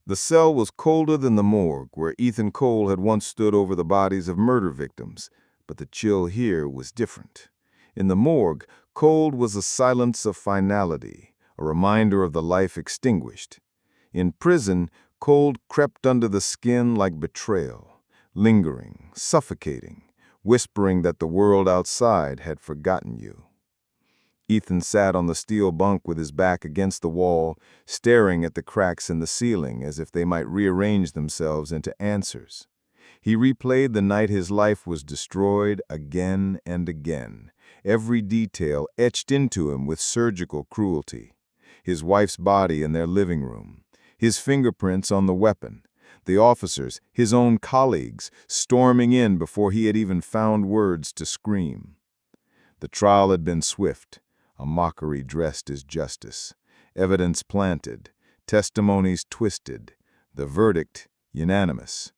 The cell was colder than the morgue, where Ethan Cole had once stood over the bodies of murder victims, but the chill here was different. In the morgue, cold was a silence of finality, a reminder of the life extinguished. In prison, cold crept under the skin like betrayal, lingering, suffocating, whispering that the world outside had forgotten you. Ethan sat on the steel bunk with his back against the wall, staring at the cracks in the ceiling as if they might rearrange themselves into answers. He replayed the night his life was destroyed again and again, every detail etched into him with surgical cruelty. His wife's body in their living room, his fingerprints on the weapon, the officers, his own colleagues, storming in before he had even found words to scream. The trial had been swift, a mockery dressed as justice, evidence planted, testimonies twisted, the verdict unanimous,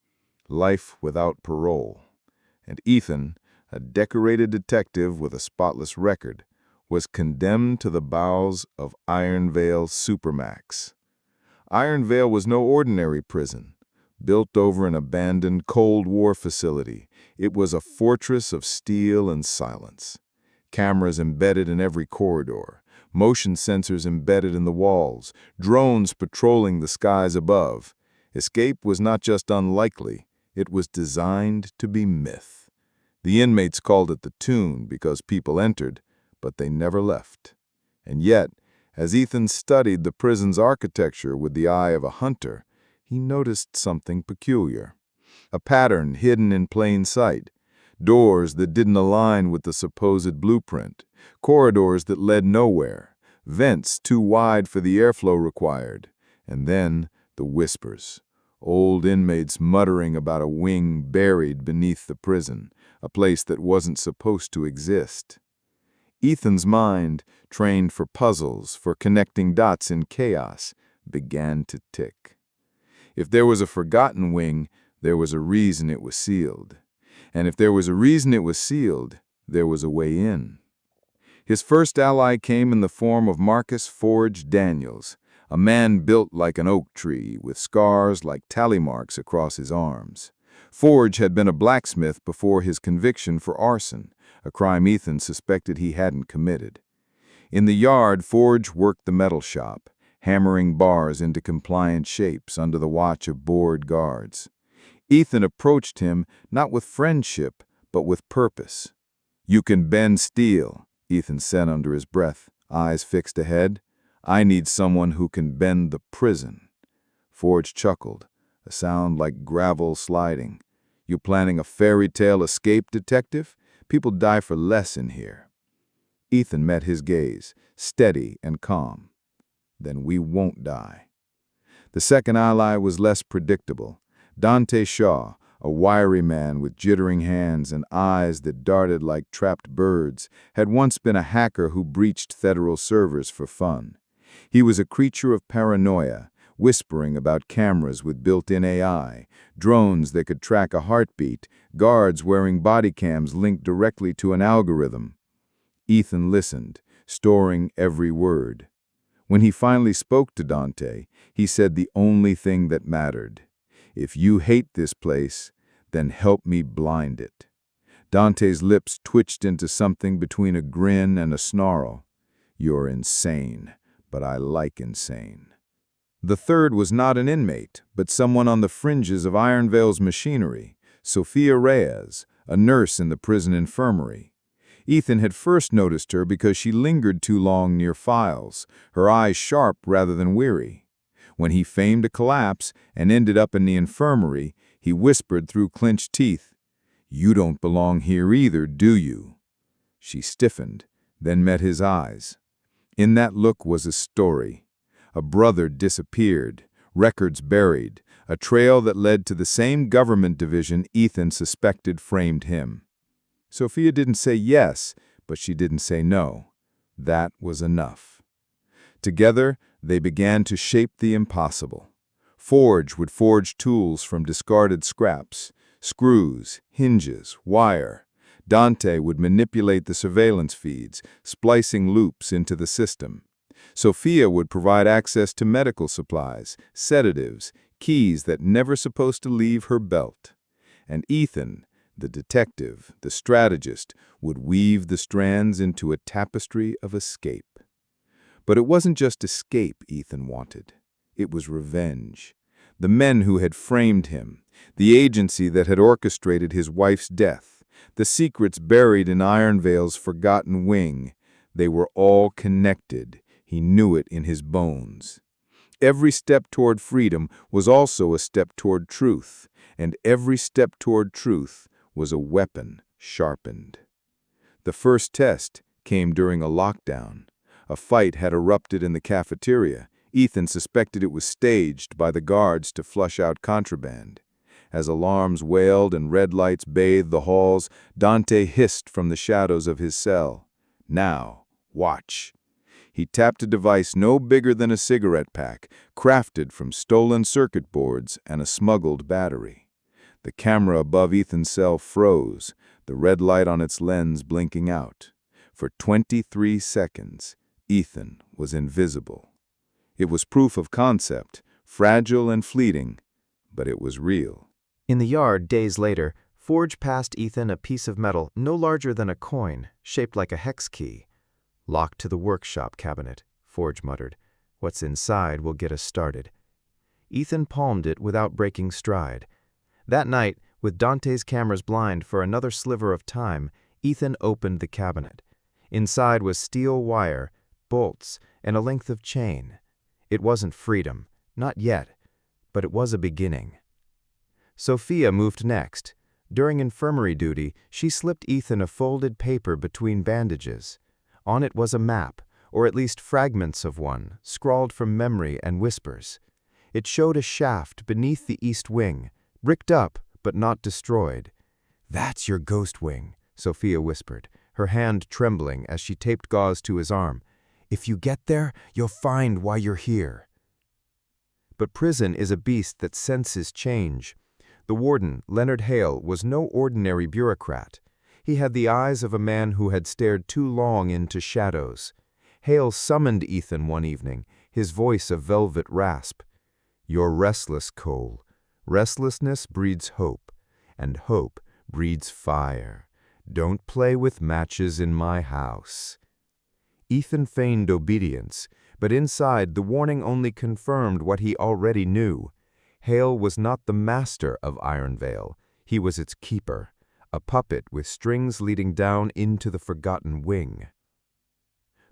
life without parole. And Ethan, a decorated detective with a spotless record, was condemned to the bowels of Iron Vale Supermax. Iron Vale was no ordinary prison. Built over an abandoned Cold War facility, it was a fortress of steel and silence. Cameras embedded in every corridor, motion sensors embedded in the walls, drones patrolling the skies above. Escape was not just unlikely, it was designed to be myth. The inmates called it the Tomb because people entered, but they never left. And yet, as Ethan studied the prison's architecture with the eye of a hunter, he noticed something peculiar. A pattern hidden in plain sight. Doors that didn't align with the supposed blueprint, corridors that led nowhere, vents too wide for the airflow required, and then the whispers. Old inmates muttering about a wing buried beneath the prison, a place that wasn't supposed to exist. Ethan's mind, trained for puzzles, for connecting dots in chaos, began to tick. If there was a forgotten wing, there was a reason it was sealed. And if there was a reason it was sealed, there was a way in. His first ally came in the form of Marcus Forge Daniels, a man built like an oak tree, with scars like tally marks across his arms. Forge had been a blacksmith before his conviction for arson, a crime Ethan suspected he hadn't committed. In the yard, Forge worked the metal shop, hammering bars into compliant shapes under the watch of bored guards. Ethan approached him not with friendship, but with purpose. "You can bend steel," Ethan said under his breath, eyes fixed ahead. "I need someone who can bend the prison." Forge chuckled, a sound like gravel sliding. "You planning a fairy tale escape, detective? People die for less in here." Ethan met his gaze, steady and calm. "Then we won't die." The second ally was less predictable. Dante Shaw, a wiry man with jittering hands and eyes that darted like trapped birds, had once been a hacker who breached federal servers for fun. He was a creature of paranoia, whispering about cameras with built-in AI, drones that could track a heartbeat, guards wearing body cams linked directly to an algorithm. Ethan listened, storing every word. When he finally spoke to Dante, he said the only thing that mattered. "If you hate this place, then help me blind it." Dante's lips twitched into something between a grin and a snarl. "You're insane, but I like insane." The third was not an inmate, but someone on the fringes of Iron Vale's machinery, Sophia Reyes, a nurse in the prison infirmary. Ethan had first noticed her because she lingered too long near files, her eyes sharp rather than weary. When he feigned a collapse and ended up in the infirmary, he whispered through clenched teeth, "You don't belong here either, do you?" She stiffened, then met his eyes. In that look was a story. A brother disappeared, records buried, a trail that led to the same government division Ethan suspected framed him. Sophia didn't say yes, but she didn't say no. That was enough. Together, they began to shape the impossible. Forge would forge tools from discarded scraps, screws, hinges, wire. Dante would manipulate the surveillance feeds, splicing loops into the system. Sophia would provide access to medical supplies, sedatives, keys that never supposed to leave her belt. And Ethan, the detective, the strategist, would weave the strands into a tapestry of escape. But it wasn't just escape Ethan wanted. It was revenge. The men who had framed him, the agency that had orchestrated his wife's death, the secrets buried in Ironvale's forgotten wing, they were all connected. He knew it in his bones. Every step toward freedom was also a step toward truth, and every step toward truth was a weapon sharpened. The first test came during a lockdown. A fight had erupted in the cafeteria. Ethan suspected it was staged by the guards to flush out contraband. As alarms wailed and red lights bathed the halls, Dante hissed from the shadows of his cell. "Now, watch." He tapped a device no bigger than a cigarette pack, crafted from stolen circuit boards and a smuggled battery. The camera above Ethan's cell froze, the red light on its lens blinking out. For 23 seconds, Ethan was invisible. It was proof of concept, fragile and fleeting, but it was real. In the yard, days later, Forge passed Ethan a piece of metal no larger than a coin, shaped like a hex key. "Locked to the workshop cabinet," Forge muttered. "What's inside will get us started." Ethan palmed it without breaking stride. That night, with Dante's cameras blind for another sliver of time, Ethan opened the cabinet. Inside was steel wire, bolts, and a length of chain. It wasn't freedom, not yet, but it was a beginning. Sophia moved next. During infirmary duty, she slipped Ethan a folded paper between bandages. On it was a map, or at least fragments of one, scrawled from memory and whispers. It showed a shaft beneath the east wing, bricked up but not destroyed. "That's your ghost wing," Sophia whispered, her hand trembling as she taped gauze to his arm. "If you get there, you'll find why you're here." But prison is a beast that senses change. The warden, Leonard Hale, was no ordinary bureaucrat. He had the eyes of a man who had stared too long into shadows. Hale summoned Ethan one evening, his voice a velvet rasp. "You're restless, Cole. Restlessness breeds hope, and hope breeds fire. Don't play with matches in my house." Ethan feigned obedience, but inside the warning only confirmed what he already knew. Hale was not the master of Ironvale. He was its keeper, a puppet with strings leading down into the forgotten wing.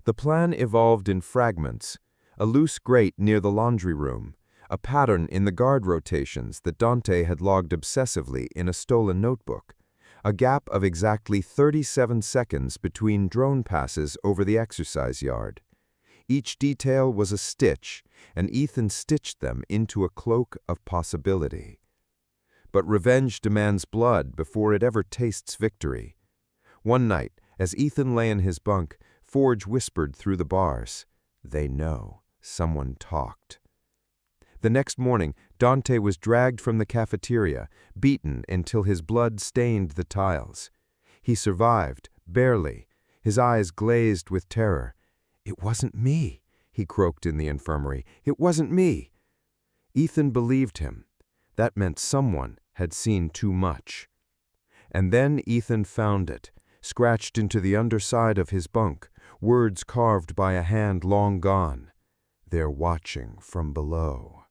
The plan evolved in fragments: a loose grate near the laundry room, a pattern in the guard rotations that Dante had logged obsessively in a stolen notebook, a gap of exactly 37 seconds between drone passes over the exercise yard. Each detail was a stitch, and Ethan stitched them into a cloak of possibility. But revenge demands blood before it ever tastes victory. One night, as Ethan lay in his bunk, Forge whispered through the bars, "They know. Someone talked." The next morning, Dante was dragged from the cafeteria, beaten until his blood stained the tiles. He survived, barely, his eyes glazed with terror. "It wasn't me," he croaked in the infirmary. "It wasn't me." Ethan believed him. That meant someone had seen too much. And then Ethan found it, scratched into the underside of his bunk, words carved by a hand long gone. "They're watching from below."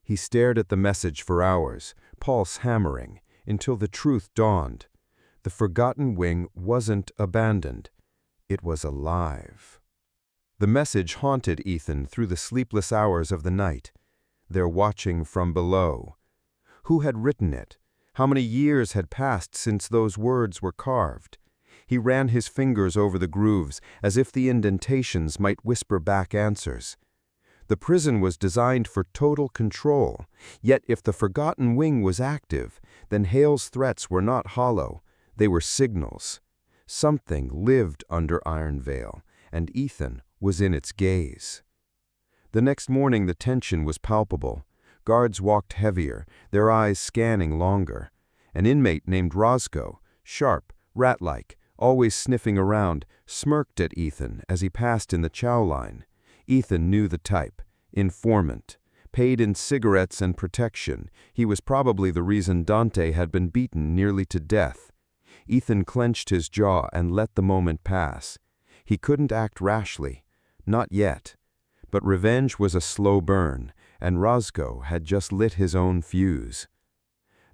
He stared at the message for hours, pulse hammering, until the truth dawned. The forgotten wing wasn't abandoned. It was alive. The message haunted Ethan through the sleepless hours of the night. "They're watching from below." Who had written it? How many years had passed since those words were carved? He ran his fingers over the grooves, as if the indentations might whisper back answers. The prison was designed for total control, yet if the forgotten wing was active, then Hale's threats were not hollow, they were signals. Something lived under Ironvale, and Ethan was in its gaze. The next morning the tension was palpable. Guards walked heavier, their eyes scanning longer. An inmate named Roscoe, sharp, rat-like, always sniffing around, smirked at Ethan as he passed in the chow line. Ethan knew the type: informant, paid in cigarettes and protection. He was probably the reason Dante had been beaten nearly to death. Ethan clenched his jaw and let the moment pass. He couldn't act rashly. Not yet. But revenge was a slow burn, and Roscoe had just lit his own fuse.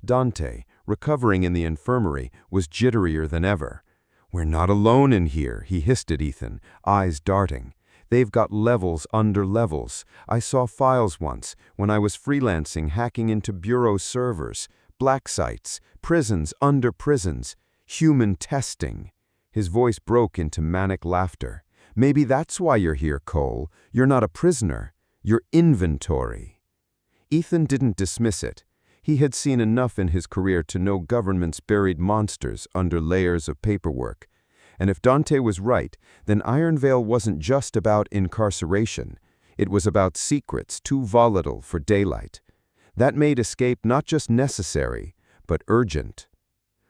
Dante, recovering in the infirmary, was jitterier than ever. "We're not alone in here," he hissed at Ethan, eyes darting. "They've got levels under levels. I saw files once, when I was freelancing hacking into bureau servers, black sites, prisons under prisons, human testing." His voice broke into manic laughter. "Maybe that's why you're here, Cole. You're not a prisoner. You're inventory." Ethan didn't dismiss it. He had seen enough in his career to know governments buried monsters under layers of paperwork. And if Dante was right, then Iron Veil wasn't just about incarceration. It was about secrets too volatile for daylight. That made escape not just necessary, but urgent.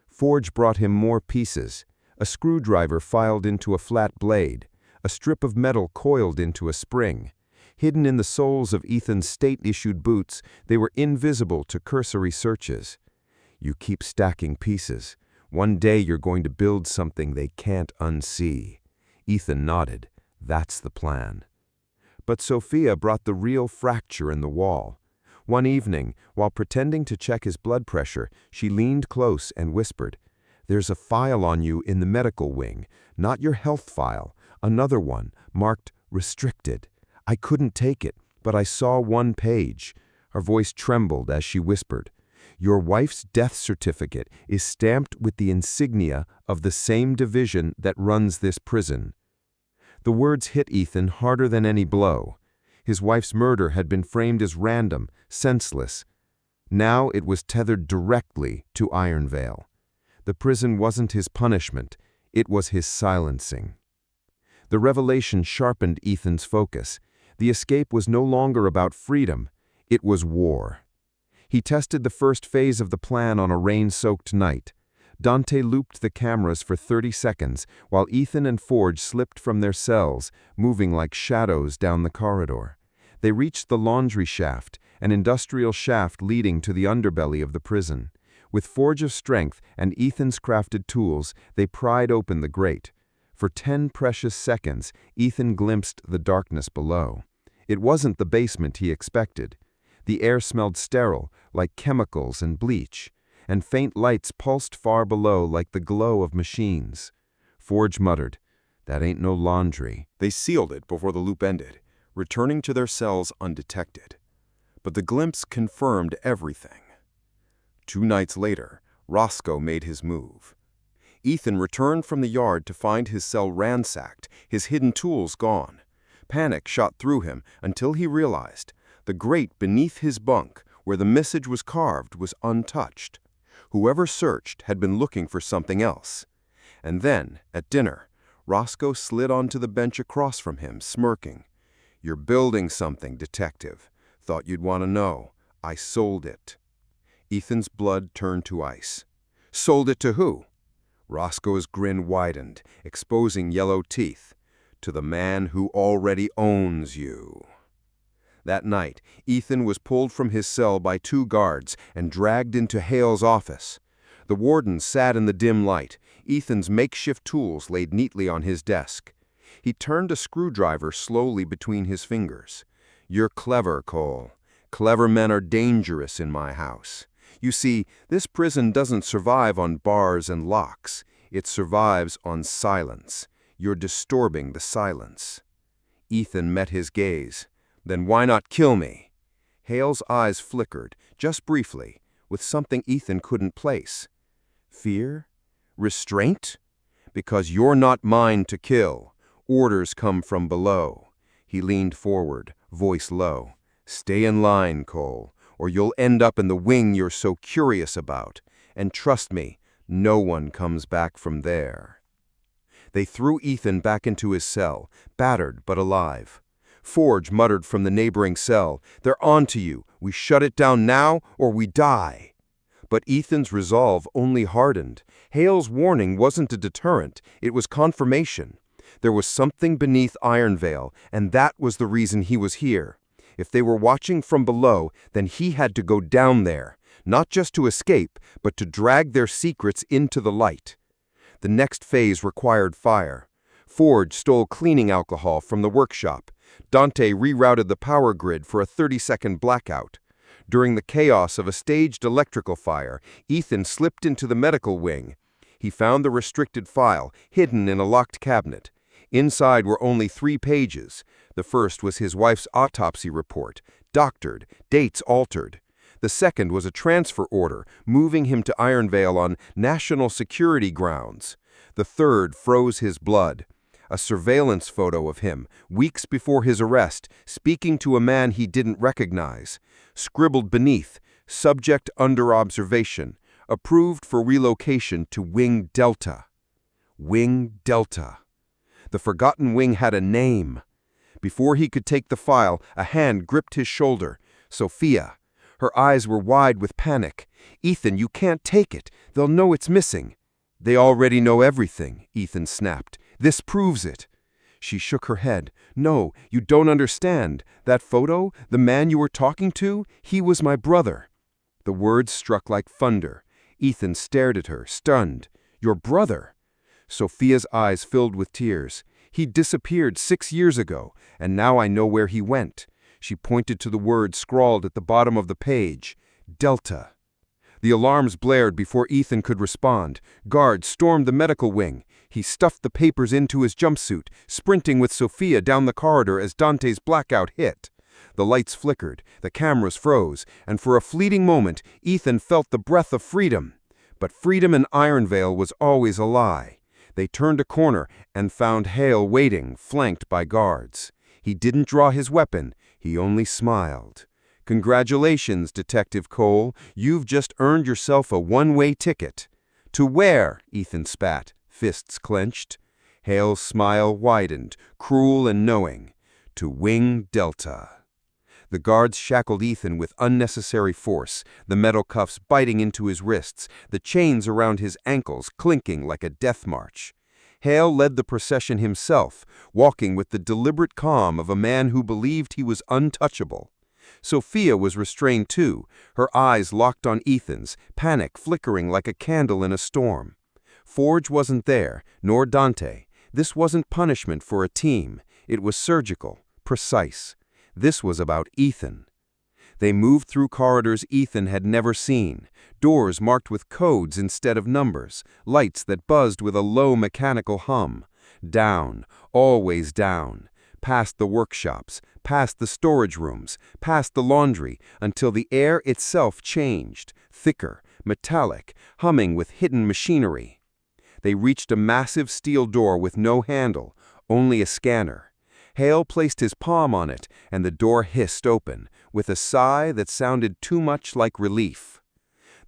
Forge brought him more pieces. A screwdriver filed into a flat blade, a strip of metal coiled into a spring. Hidden in the soles of Ethan's state-issued boots, they were invisible to cursory searches. "You keep stacking pieces. One day you're going to build something they can't unsee." Ethan nodded. "That's the plan." But Sophia brought the real fracture in the wall. One evening, while pretending to check his blood pressure, she leaned close and whispered, "There's a file on you in the medical wing, not your health file, another one, marked restricted. I couldn't take it, but I saw one page." Her voice trembled as she whispered, "Your wife's death certificate is stamped with the insignia of the same division that runs this prison." The words hit Ethan harder than any blow. His wife's murder had been framed as random, senseless. Now it was tethered directly to Iron Veil. The prison wasn't his punishment, it was his silencing. The revelation sharpened Ethan's focus. The escape was no longer about freedom, it was war. He tested the first phase of the plan on a rain-soaked night. Dante looped the cameras for 30 seconds, while Ethan and Forge slipped from their cells, moving like shadows down the corridor. They reached the laundry shaft, an industrial shaft leading to the underbelly of the prison. With Forge's strength and Ethan's crafted tools, they pried open the grate. For 10 precious seconds, Ethan glimpsed the darkness below. It wasn't the basement he expected. The air smelled sterile, like chemicals and bleach, and faint lights pulsed far below like the glow of machines. Forge muttered, "That ain't no laundry." They sealed it before the loop ended, returning to their cells undetected. But the glimpse confirmed everything. 2 nights later, Roscoe made his move. Ethan returned from the yard to find his cell ransacked, his hidden tools gone. Panic shot through him until he realized the grate beneath his bunk, where the message was carved, was untouched. Whoever searched had been looking for something else. And then, at dinner, Roscoe slid onto the bench across from him, smirking. "You're building something, detective. Thought you'd want to know. I sold it." Ethan's blood turned to ice. "Sold it to who?" Roscoe's grin widened, exposing yellow teeth. "To the man who already owns you." That night, Ethan was pulled from his cell by 2 guards and dragged into Hale's office. The warden sat in the dim light, Ethan's makeshift tools laid neatly on his desk. He turned a screwdriver slowly between his fingers. "You're clever, Cole. Clever men are dangerous in my house. You see, this prison doesn't survive on bars and locks. It survives on silence. You're disturbing the silence." Ethan met his gaze. "Then why not kill me?" Hale's eyes flickered, just briefly, with something Ethan couldn't place. "Fear? Restraint? Because you're not mine to kill. Orders come from below." He leaned forward, voice low. "Stay in line, Cole, or you'll end up in the wing you're so curious about. And trust me, no one comes back from there." They threw Ethan back into his cell, battered but alive. Forge muttered from the neighboring cell, "They're on to you. We shut it down now or we die." But Ethan's resolve only hardened. Hale's warning wasn't a deterrent, it was confirmation. There was something beneath Iron Veil, and that was the reason he was here. If they were watching from below, then he had to go down there, not just to escape, but to drag their secrets into the light. The next phase required fire. Forge stole cleaning alcohol from the workshop. Dante rerouted the power grid for a 30-second blackout. During the chaos of a staged electrical fire, Ethan slipped into the medical wing. He found the restricted file, hidden in a locked cabinet. Inside were only 3 pages. The first was his wife's autopsy report, doctored, dates altered. The second was a transfer order, moving him to Ironvale on national security grounds. The third froze his blood. A surveillance photo of him, weeks before his arrest, speaking to a man he didn't recognize. Scribbled beneath, subject under observation, approved for relocation to Wing Delta. Wing Delta. The forgotten wing had a name. Before he could take the file, a hand gripped his shoulder. Sophia. Her eyes were wide with panic. "Ethan, you can't take it. They'll know it's missing." "They already know everything," Ethan snapped. "This proves it." She shook her head. "No, you don't understand. That photo, the man you were talking to, he was my brother." The words struck like thunder. Ethan stared at her, stunned. "Your brother?" Sophia's eyes filled with tears. "He disappeared 6 years ago, and now I know where he went." She pointed to the words scrawled at the bottom of the page. Delta. The alarms blared before Ethan could respond. Guards stormed the medical wing. He stuffed the papers into his jumpsuit, sprinting with Sophia down the corridor as Dante's blackout hit. The lights flickered, the cameras froze, and for a fleeting moment, Ethan felt the breath of freedom. But freedom in Ironvale was always a lie. They turned a corner and found Hale waiting, flanked by guards. He didn't draw his weapon, he only smiled. "Congratulations, Detective Cole. You've just earned yourself a one-way ticket." "To where?" Ethan spat, fists clenched. Hale's smile widened, cruel and knowing. "To Wing Delta." The guards shackled Ethan with unnecessary force, the metal cuffs biting into his wrists, the chains around his ankles clinking like a death march. Hale led the procession himself, walking with the deliberate calm of a man who believed he was untouchable. Sophia was restrained too, her eyes locked on Ethan's, panic flickering like a candle in a storm. Forge wasn't there, nor Dante. This wasn't punishment for a team. It was surgical, precise. This was about Ethan. They moved through corridors Ethan had never seen, doors marked with codes instead of numbers, lights that buzzed with a low mechanical hum. Down, always down, past the workshops, past the storage rooms, past the laundry, until the air itself changed, thicker, metallic, humming with hidden machinery. They reached a massive steel door with no handle, only a scanner. Hale placed his palm on it, and the door hissed open, with a sigh that sounded too much like relief.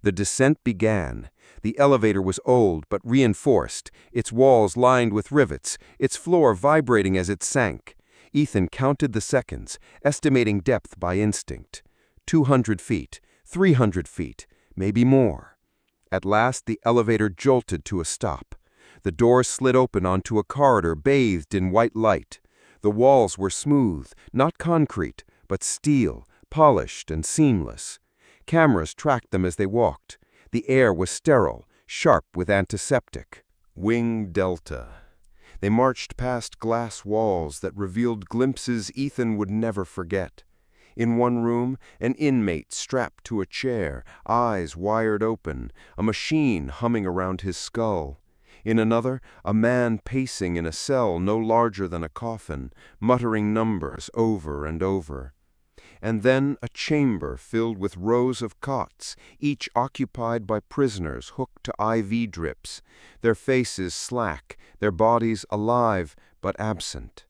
The descent began. The elevator was old but reinforced, its walls lined with rivets, its floor vibrating as it sank. Ethan counted the seconds, estimating depth by instinct. 200 feet, 300 feet, maybe more. At last the elevator jolted to a stop. The door slid open onto a corridor bathed in white light. The walls were smooth, not concrete, but steel, polished and seamless. Cameras tracked them as they walked. The air was sterile, sharp with antiseptic. Wing Delta. They marched past glass walls that revealed glimpses Ethan would never forget. In one room, an inmate strapped to a chair, eyes wired open, a machine humming around his skull. In another, a man pacing in a cell no larger than a coffin, muttering numbers over and over. And then a chamber filled with rows of cots, each occupied by prisoners hooked to IV drips, their faces slack, their bodies alive but absent.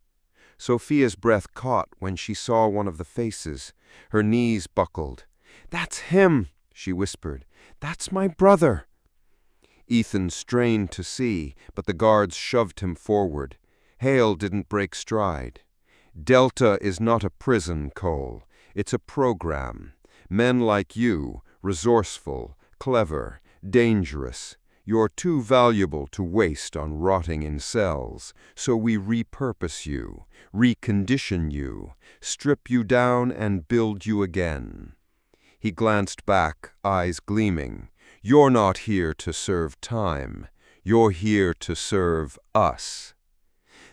Sophia's breath caught when she saw one of the faces. Her knees buckled. "That's him," she whispered. "That's my brother." Ethan strained to see, but the guards shoved him forward. Hale didn't break stride. "Delta is not a prison, Cole. It's a program. Men like you, resourceful, clever, dangerous. You're too valuable to waste on rotting in cells, so we repurpose you, recondition you, strip you down and build you again." He glanced back, eyes gleaming. "You're not here to serve time. You're here to serve us."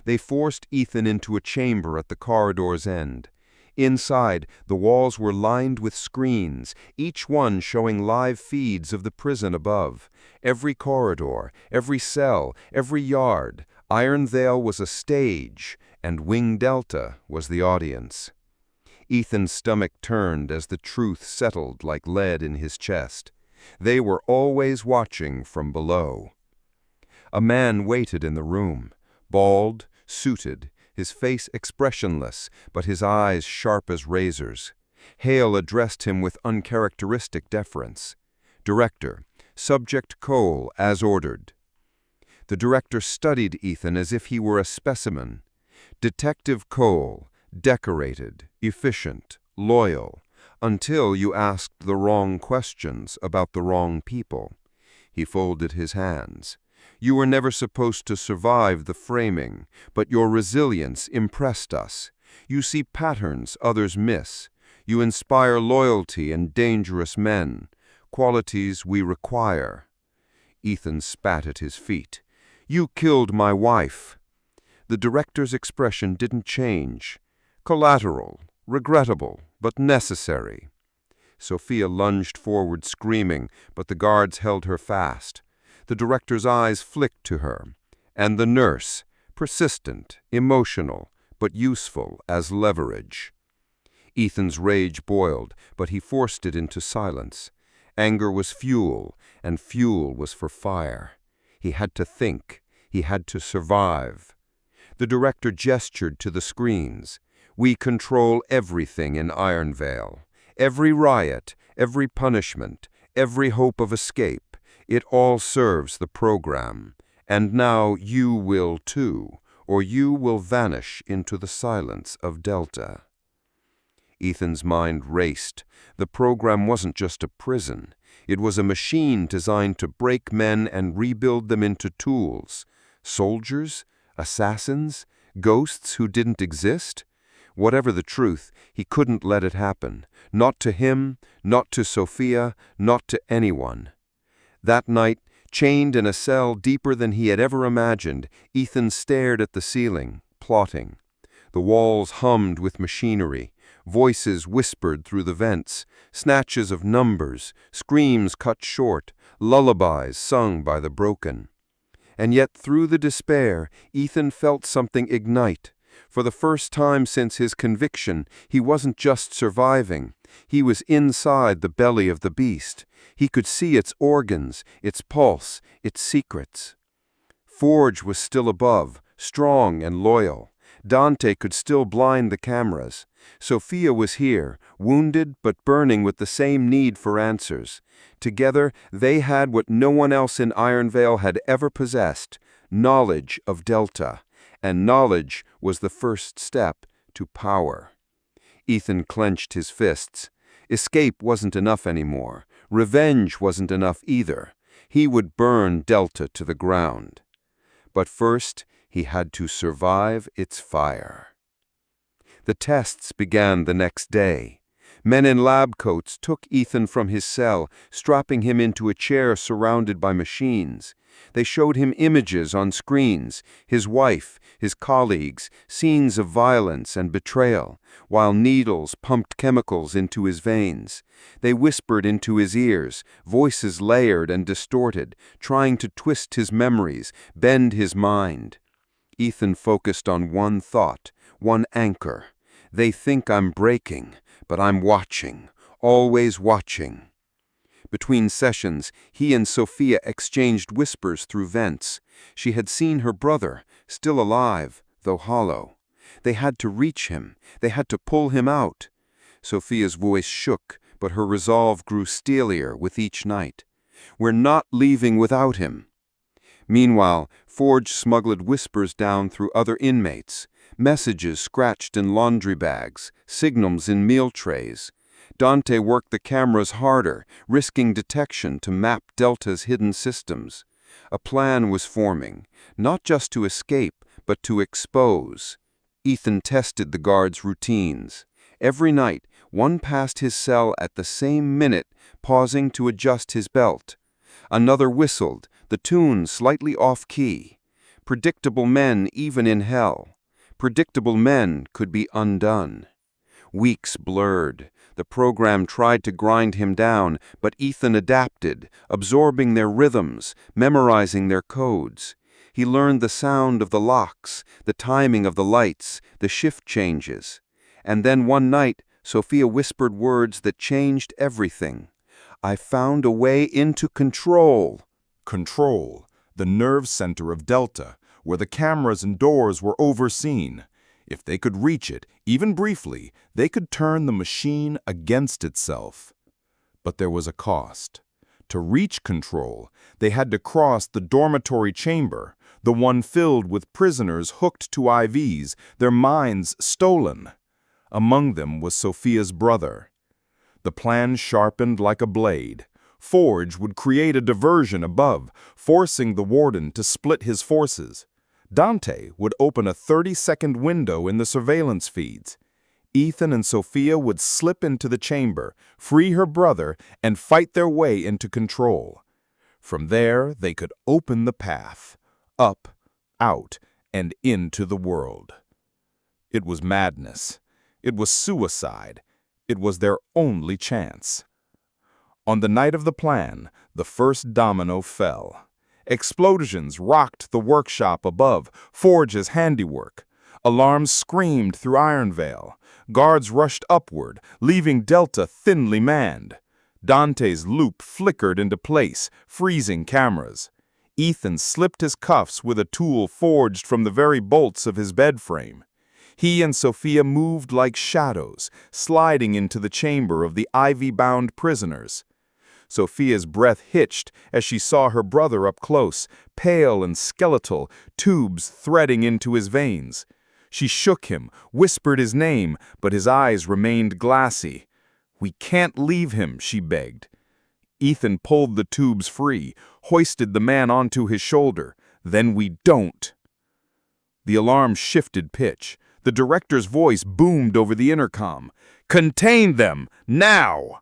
They forced Ethan into a chamber at the corridor's end. Inside, the walls were lined with screens, each one showing live feeds of the prison above. Every corridor, every cell, every yard, Iron Vale was a stage, and Wing Delta was the audience. Ethan's stomach turned as the truth settled like lead in his chest. They were always watching from below. A man waited in the room, bald, suited, his face expressionless, but his eyes sharp as razors. Hale addressed him with uncharacteristic deference. "Director, Subject Cole, as ordered." The director studied Ethan as if he were a specimen. "Detective Cole, decorated, efficient, loyal, until you asked the wrong questions about the wrong people." He folded his hands. "You were never supposed to survive the framing, but your resilience impressed us. You see patterns others miss. You inspire loyalty in dangerous men, qualities we require." Ethan spat at his feet. "You killed my wife." The director's expression didn't change. "Collateral, regrettable, but necessary." Sophia lunged forward screaming, but the guards held her fast. The director's eyes flicked to her. And the nurse, persistent, emotional, but useful as leverage. Ethan's rage boiled, but he forced it into silence. Anger was fuel, and fuel was for fire. He had to think. He had to survive. The director gestured to the screens. "We control everything in Iron Vale. Every riot, every punishment, every hope of escape. It all serves the program. And now you will too, or you will vanish into the silence of Delta." Ethan's mind raced. The program wasn't just a prison. It was a machine designed to break men and rebuild them into tools. Soldiers? Assassins? Ghosts who didn't exist? Whatever the truth, he couldn't let it happen. Not to him, not to Sophia, not to anyone. That night, chained in a cell deeper than he had ever imagined, Ethan stared at the ceiling, plotting. The walls hummed with machinery. Voices whispered through the vents, snatches of numbers, screams cut short, lullabies sung by the broken. And yet through the despair, Ethan felt something ignite. For the first time since his conviction, he wasn't just surviving. He was inside the belly of the beast. He could see its organs, its pulse, its secrets. Forge was still above, strong and loyal. Dante could still blind the cameras. Sophia was here, wounded but burning with the same need for answers. Together, they had what no one else in Iron Vale had ever possessed, knowledge of Delta. And knowledge was the first step to power. Ethan clenched his fists. Escape wasn't enough anymore. Revenge wasn't enough either. He would burn Delta to the ground. But first, he had to survive its fire. The tests began the next day. Men in lab coats took Ethan from his cell, strapping him into a chair surrounded by machines. They showed him images on screens, his wife, his colleagues, scenes of violence and betrayal, while needles pumped chemicals into his veins. They whispered into his ears, voices layered and distorted, trying to twist his memories, bend his mind. Ethan focused on one thought, one anchor. They think I'm breaking, but I'm watching, always watching. Between sessions, he and Sophia exchanged whispers through vents. She had seen her brother, still alive, though hollow. They had to reach him. They had to pull him out. Sophia's voice shook, but her resolve grew steelier with each night. "We're not leaving without him." Meanwhile, Forge smuggled whispers down through other inmates, messages scratched in laundry bags, signals in meal trays. Dante worked the cameras harder, risking detection to map Delta's hidden systems. A plan was forming, not just to escape, but to expose. Ethan tested the guards' routines. Every night, one passed his cell at the same minute, pausing to adjust his belt. Another whistled, the tune slightly off-key. Predictable men even in hell. Predictable men could be undone. Weeks blurred. The program tried to grind him down, but Ethan adapted, absorbing their rhythms, memorizing their codes. He learned the sound of the locks, the timing of the lights, the shift changes. And then one night, Sophia whispered words that changed everything. "I found a way into control." Control, the nerve center of Delta, where the cameras and doors were overseen. If they could reach it, even briefly, they could turn the machine against itself. But there was a cost. To reach control, they had to cross the dormitory chamber, the one filled with prisoners hooked to IVs, their minds stolen. Among them was Sophia's brother. The plan sharpened like a blade. Forge would create a diversion above, forcing the warden to split his forces. Dante would open a 30-second window in the surveillance feeds. Ethan and Sophia would slip into the chamber, free her brother, and fight their way into control. From there, they could open the path, up, out, and into the world. It was madness. It was suicide. It was their only chance. On the night of the plan, the first domino fell. Explosions rocked the workshop above, Forge's handiwork. Alarms screamed through Ironvale. Guards rushed upward, leaving Delta thinly manned. Dante's loop flickered into place, freezing cameras. Ethan slipped his cuffs with a tool forged from the very bolts of his bed frame. He and Sophia moved like shadows, sliding into the chamber of the ivy-bound prisoners. Sophia's breath hitched as she saw her brother up close, pale and skeletal, tubes threading into his veins. She shook him, whispered his name, but his eyes remained glassy. "We can't leave him," she begged. Ethan pulled the tubes free, hoisted the man onto his shoulder. "Then we don't." The alarm shifted pitch. The director's voice boomed over the intercom. "Contain them, now!"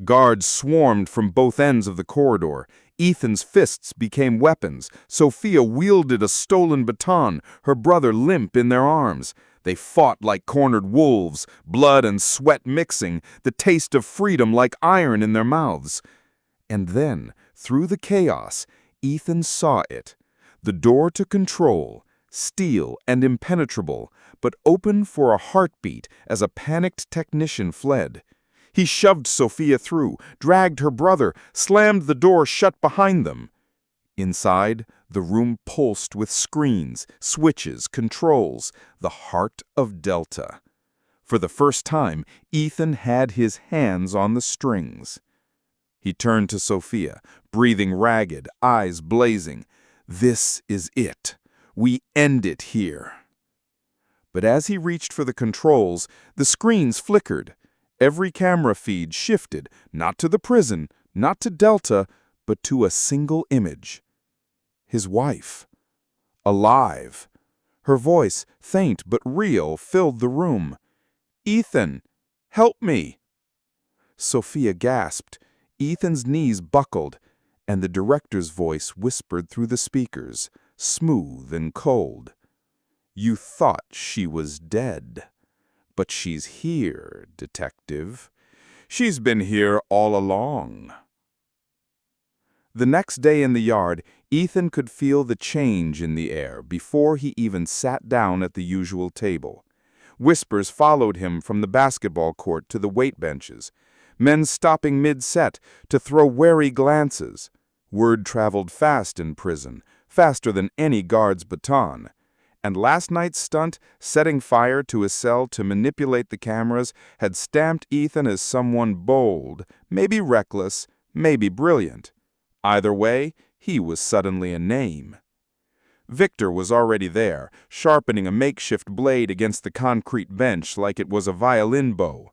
Guards swarmed from both ends of the corridor. Ethan's fists became weapons. Sophia wielded a stolen baton, her brother limp in their arms. They fought like cornered wolves, blood and sweat mixing, the taste of freedom like iron in their mouths. And then, through the chaos, Ethan saw it. The door to control, steel and impenetrable, but open for a heartbeat as a panicked technician fled. He shoved Sophia through, dragged her brother, slammed the door shut behind them. Inside, the room pulsed with screens, switches, controls, the heart of Delta. For the first time, Ethan had his hands on the strings. He turned to Sophia, breathing ragged, eyes blazing. "This is it. We end it here." But as he reached for the controls, the screens flickered. Every camera feed shifted, not to the prison, not to Delta, but to a single image. His wife. Alive. Her voice, faint but real, filled the room. "Ethan, help me!" Sophia gasped. Ethan's knees buckled, and the director's voice whispered through the speakers, smooth and cold. "You thought she was dead. But she's here, detective. She's been here all along." The next day in the yard, Ethan could feel the change in the air before he even sat down at the usual table. Whispers followed him from the basketball court to the weight benches, men stopping mid-set to throw wary glances. Word traveled fast in prison, faster than any guard's baton. And last night's stunt, setting fire to his cell to manipulate the cameras, had stamped Ethan as someone bold, maybe reckless, maybe brilliant. Either way, he was suddenly a name. Victor was already there, sharpening a makeshift blade against the concrete bench like it was a violin bow.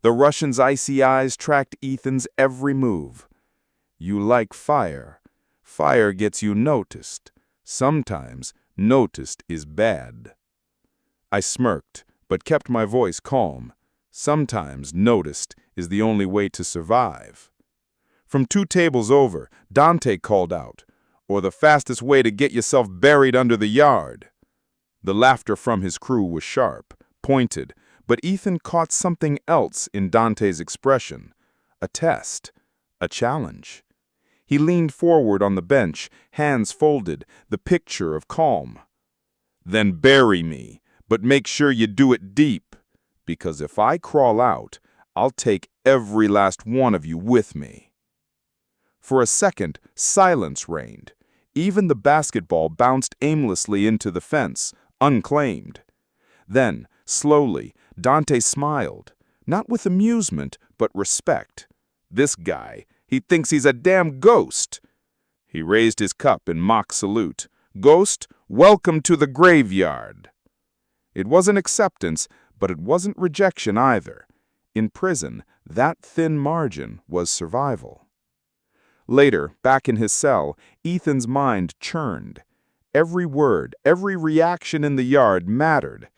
The Russian's icy eyes tracked Ethan's every move. "You like fire. Fire gets you noticed. Sometimes noticed is bad. I smirked, but kept my voice calm. Sometimes noticed is the only way to survive. From 2 tables over, Dante called out, "Or the fastest way to get yourself buried under the yard." The laughter from his crew was sharp, pointed, but Ethan caught something else in Dante's expression. A test, a challenge. He leaned forward on the bench, hands folded, the picture of calm. "Then bury me, but make sure you do it deep, because if I crawl out, I'll take every last one of you with me." For a second, silence reigned. Even the basketball bounced aimlessly into the fence, unclaimed. Then, slowly, Dante smiled, not with amusement, but respect. "This guy, he thinks he's a damn ghost." He raised his cup in mock salute. "Ghost, welcome to the graveyard." It wasn't acceptance, but it wasn't rejection either. In prison, that thin margin was survival. Later, back in his cell, Ethan's mind churned. Every word, every reaction in the yard mattered.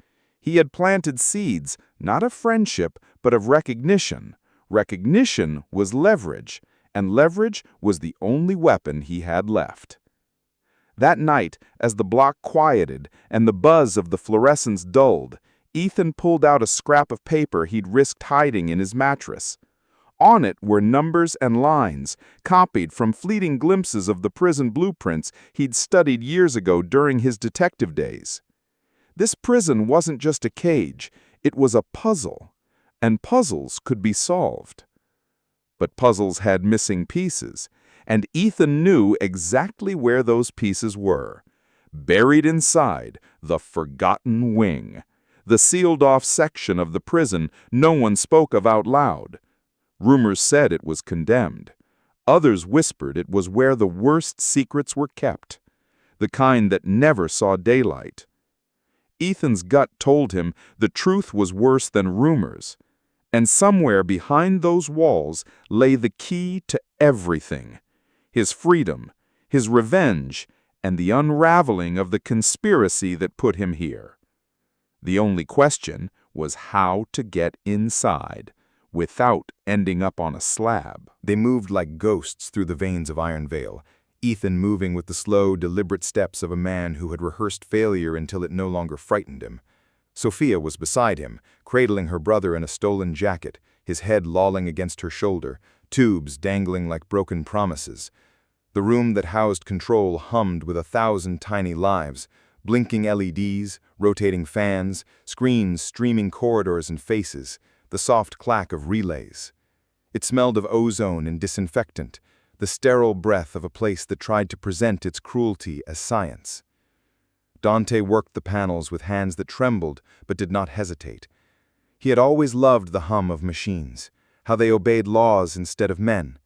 He had planted seeds, not of friendship, but of recognition. Recognition was leverage, and leverage was the only weapon he had left. That night, as the block quieted and the buzz of the fluorescents dulled, Ethan pulled out a scrap of paper he'd risked hiding in his mattress. On it were numbers and lines, copied from fleeting glimpses of the prison blueprints he'd studied years ago during his detective days. This prison wasn't just a cage, it was a puzzle, and puzzles could be solved. But puzzles had missing pieces, and Ethan knew exactly where those pieces were. Buried inside the forgotten wing, the sealed-off section of the prison no one spoke of out loud. Rumors said it was condemned. Others whispered it was where the worst secrets were kept, the kind that never saw daylight. Ethan's gut told him the truth was worse than rumors, and somewhere behind those walls lay the key to everything: his freedom, his revenge, and the unraveling of the conspiracy that put him here. The only question was how to get inside without ending up on a slab. They moved like ghosts through the veins of Iron Veil, Ethan moving with the slow, deliberate steps of a man who had rehearsed failure until it no longer frightened him. Sophia was beside him, cradling her brother in a stolen jacket, his head lolling against her shoulder, tubes dangling like broken promises. The room that housed control hummed with 1,000 tiny lives, blinking LEDs, rotating fans, screens streaming corridors and faces, the soft clack of relays. It smelled of ozone and disinfectant, the sterile breath of a place that tried to present its cruelty as science. Dante worked the panels with hands that trembled but did not hesitate. He had always loved the hum of machines, how they obeyed laws instead of men.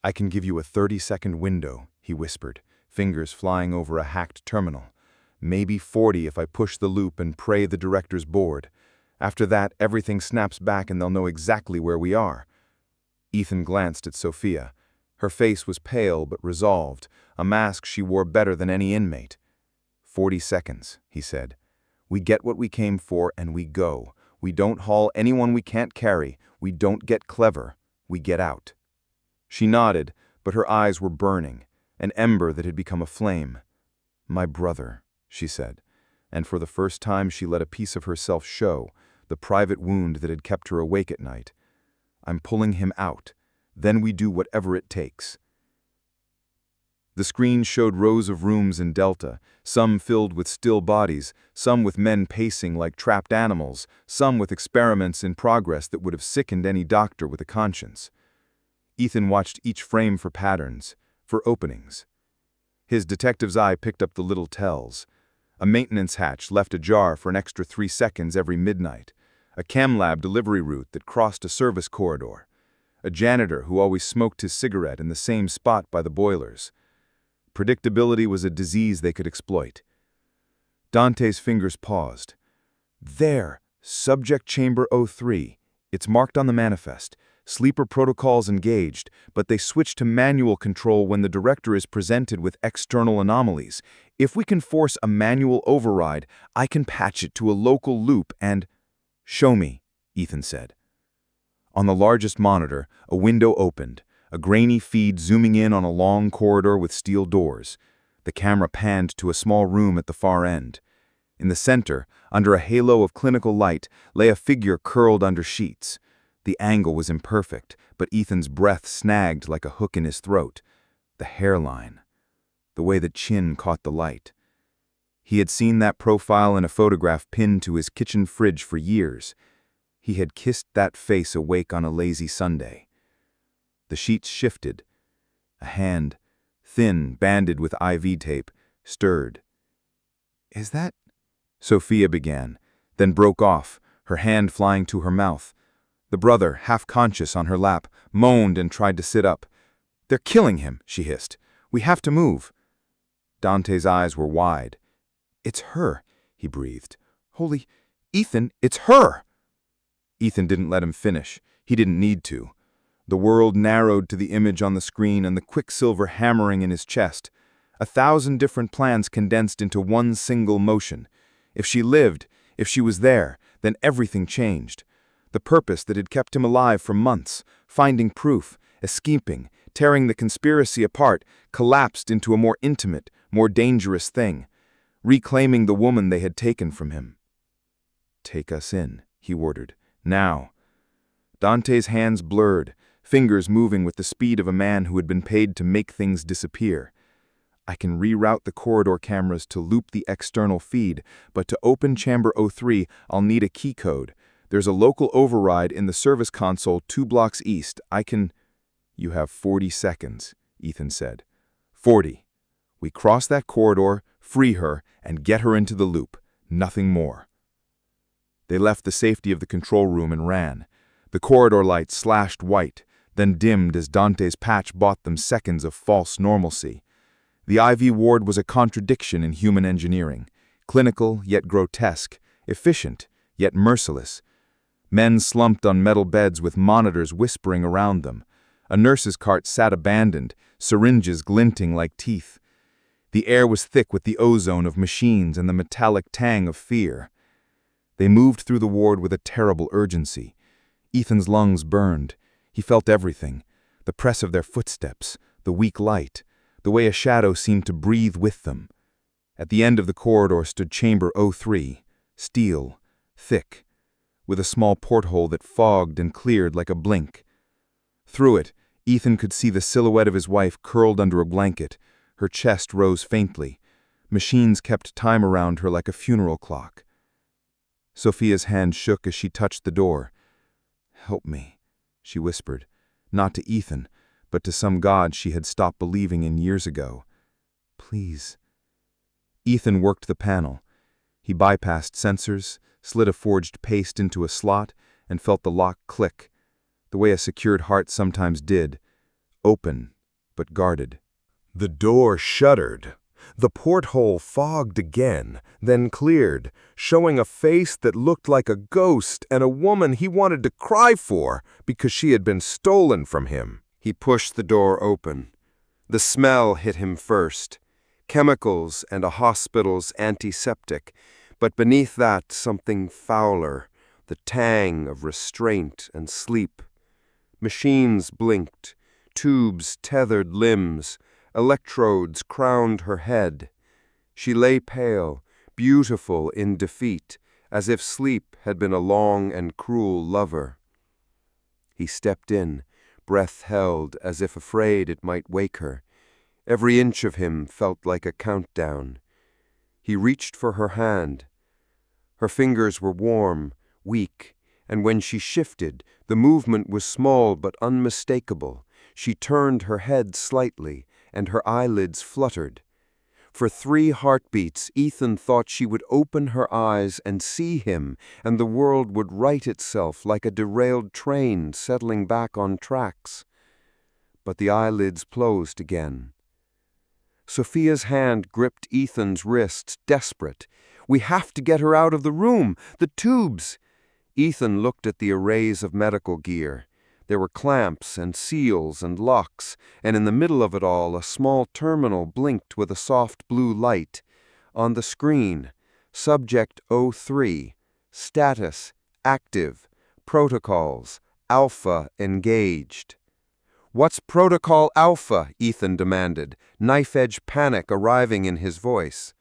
"I can give you a 30-second window," he whispered, fingers flying over a hacked terminal. "Maybe 40 if I push the loop and pray the director's bored. After that, everything snaps back and they'll know exactly where we are." Ethan glanced at Sophia. Her face was pale but resolved, a mask she wore better than any inmate. 40 seconds, he said. "We get what we came for and we go. We don't haul anyone we can't carry. We don't get clever. We get out." She nodded, but her eyes were burning, an ember that had become a flame. "My brother," she said, and for the first time she let a piece of herself show, the private wound that had kept her awake at night. "I'm pulling him out. Then we do whatever it takes." The screen showed rows of rooms in Delta, some filled with still bodies, some with men pacing like trapped animals, some with experiments in progress that would have sickened any doctor with a conscience. Ethan watched each frame for patterns, for openings. His detective's eye picked up the little tells. A maintenance hatch left ajar for an extra 3 seconds every midnight. A ChemLab delivery route that crossed a service corridor. A janitor who always smoked his cigarette in the same spot by the boilers. Predictability was a disease they could exploit. Dante's fingers paused. "There, subject chamber 03. It's marked on the manifest. sleeper protocols engaged, but they switch to manual control when the director is presented with external anomalies. If we can force a manual override, I can patch it to a local loop and— "Show me," Ethan said. On the largest monitor, a window opened, a grainy feed zooming in on a long corridor with steel doors. The camera panned to a small room at the far end. In the center, under a halo of clinical light, lay a figure curled under sheets. The angle was imperfect, but Ethan's breath snagged like a hook in his throat. The hairline. The way the chin caught the light. He had seen that profile in a photograph pinned to his kitchen fridge for years. He had kissed that face awake on a lazy Sunday. The sheets shifted. A hand, thin, banded with IV tape, stirred. "Is that—" Sophia began, then broke off, her hand flying to her mouth. The brother, half-conscious on her lap, moaned and tried to sit up. "They're killing him," she hissed. "We have to move." Dante's eyes were wide. "It's her," he breathed. "Holy— Ethan, it's her!" Ethan didn't let him finish. He didn't need to. The world narrowed to the image on the screen and the quicksilver hammering in his chest. 1,000 different plans condensed into one single motion. If she lived, if she was there, then everything changed. The purpose that had kept him alive for months, finding proof, escaping, tearing the conspiracy apart, collapsed into a more intimate, more dangerous thing, reclaiming the woman they had taken from him. "Take us in," he ordered. "Now." Dante's hands blurred, fingers moving with the speed of a man who had been paid to make things disappear. "I can reroute the corridor cameras to loop the external feed, but to open Chamber 03, I'll need a key code. There's a local override in the service console 2 blocks east. I can—" "You have 40 seconds, Ethan said. 40. We cross that corridor, free her, and get her into the loop. Nothing more." They left the safety of the control room and ran. The corridor lights slashed white, then dimmed as Dante's patch bought them seconds of false normalcy. The IV ward was a contradiction in human engineering, clinical yet grotesque, efficient yet merciless. Men slumped on metal beds with monitors whispering around them. A nurse's cart sat abandoned, syringes glinting like teeth. The air was thick with the ozone of machines and the metallic tang of fear. They moved through the ward with a terrible urgency. Ethan's lungs burned. He felt everything, the press of their footsteps, the weak light, the way a shadow seemed to breathe with them. At the end of the corridor stood Chamber 03, steel, thick, with a small porthole that fogged and cleared like a blink. Through it, Ethan could see the silhouette of his wife curled under a blanket. Her chest rose faintly. Machines kept time around her like a funeral clock. Sophia's hand shook as she touched the door. "Help me," she whispered, not to Ethan, but to some god she had stopped believing in years ago. "Please." Ethan worked the panel. He bypassed sensors, slid a forged paste into a slot, and felt the lock click, the way a secured heart sometimes did, open but guarded. The door shuddered. The porthole fogged again, then cleared, showing a face that looked like a ghost and a woman he wanted to cry for because she had been stolen from him. He pushed the door open. The smell hit him first. Chemicals and a hospital's antiseptic, but beneath that something fouler, the tang of restraint and sleep. Machines blinked, tubes tethered limbs, electrodes crowned her head. She lay pale, beautiful in defeat, as if sleep had been a long and cruel lover. He stepped in, breath held as if afraid it might wake her. Every inch of him felt like a countdown. He reached for her hand. Her fingers were warm, weak, and when she shifted, the movement was small but unmistakable. She turned her head slightly, and her eyelids fluttered. For 3 heartbeats, Ethan thought she would open her eyes and see him, and the world would right itself like a derailed train settling back on tracks. But the eyelids closed again. Sophia's hand gripped Ethan's wrist, desperate. "We have to get her out of the room! The tubes!" Ethan looked at the arrays of medical gear. There were clamps and seals and locks, and in the middle of it all a small terminal blinked with a soft blue light. On the screen, Subject 03, Status, Active, Protocols, Alpha engaged. "What's Protocol Alpha?" Ethan demanded, knife-edge panic arriving in his voice.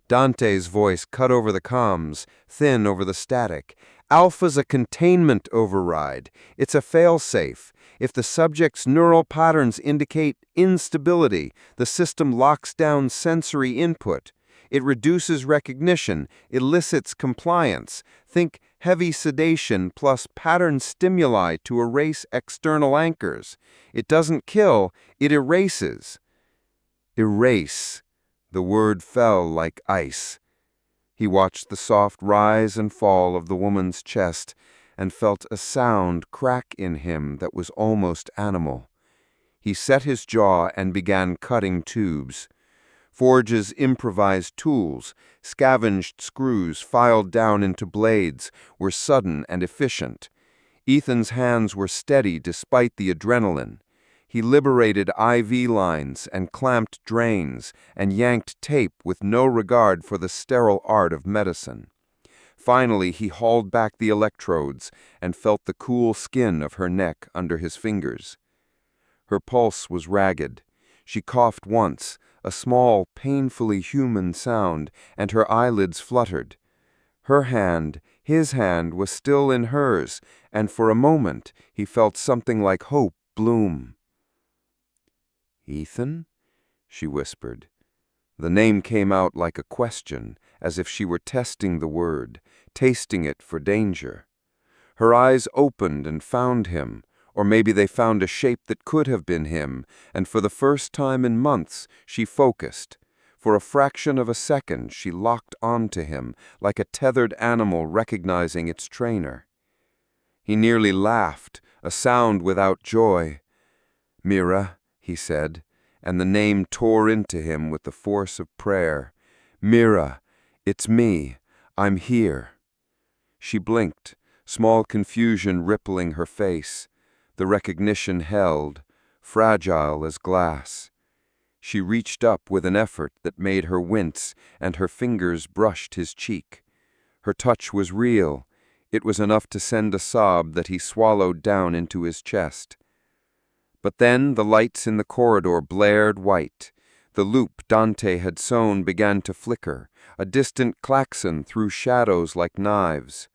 Dante's voice cut over the comms, thin over the static. "Alpha's a containment override. It's a failsafe. If the subject's neural patterns indicate instability, the system locks down sensory input. It reduces recognition, elicits compliance. Think heavy sedation plus pattern stimuli to erase external anchors. It doesn't kill, it erases." Erase. The word fell like ice. He watched the soft rise and fall of the woman's chest and felt a sound crack in him that was almost animal. He set his jaw and began cutting tubes. Forge's improvised tools, scavenged screws filed down into blades, were sudden and efficient. Ethan's hands were steady despite the adrenaline. He liberated IV lines and clamped drains and yanked tape with no regard for the sterile art of medicine. Finally, he hauled back the electrodes and felt the cool skin of her neck under his fingers. Her pulse was ragged. She coughed once, a small, painfully human sound, and her eyelids fluttered. Her hand, his hand, was still in hers, and for a moment he felt something like hope bloom. "Ethan?" she whispered. The name came out like a question, as if she were testing the word, tasting it for danger. Her eyes opened and found him, or maybe they found a shape that could have been him, and for the first time in months she focused. For a fraction of a second she locked onto him, like a tethered animal recognizing its trainer. He nearly laughed, a sound without joy. "Mira," he said, and the name tore into him with the force of prayer. "Mira, it's me. I'm here." She blinked, small confusion rippling her face. The recognition held, fragile as glass. She reached up with an effort that made her wince, and her fingers brushed his cheek. Her touch was real. It was enough to send a sob that he swallowed down into his chest. But then the lights in the corridor blared white. The loop Dante had sewn began to flicker. A distant klaxon threw shadows like knives.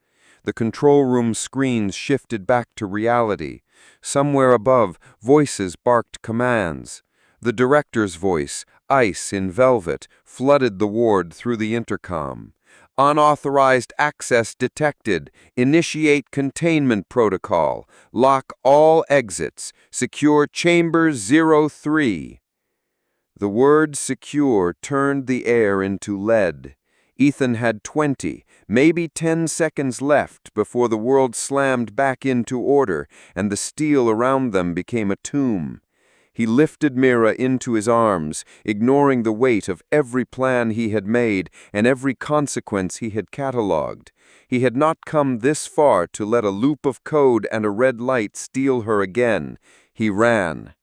The control room screens shifted back to reality. Somewhere above, voices barked commands. The director's voice, ice in velvet, flooded the ward through the intercom. "Unauthorized access detected. Initiate containment protocol. Lock all exits. Secure chamber 03. The word secure turned the air into lead. Ethan had 20, maybe 10 seconds left before the world slammed back into order and the steel around them became a tomb. He lifted Mira into his arms, ignoring the weight of every plan he had made and every consequence he had catalogued. He had not come this far to let a loop of code and a red light steal her again. He ran.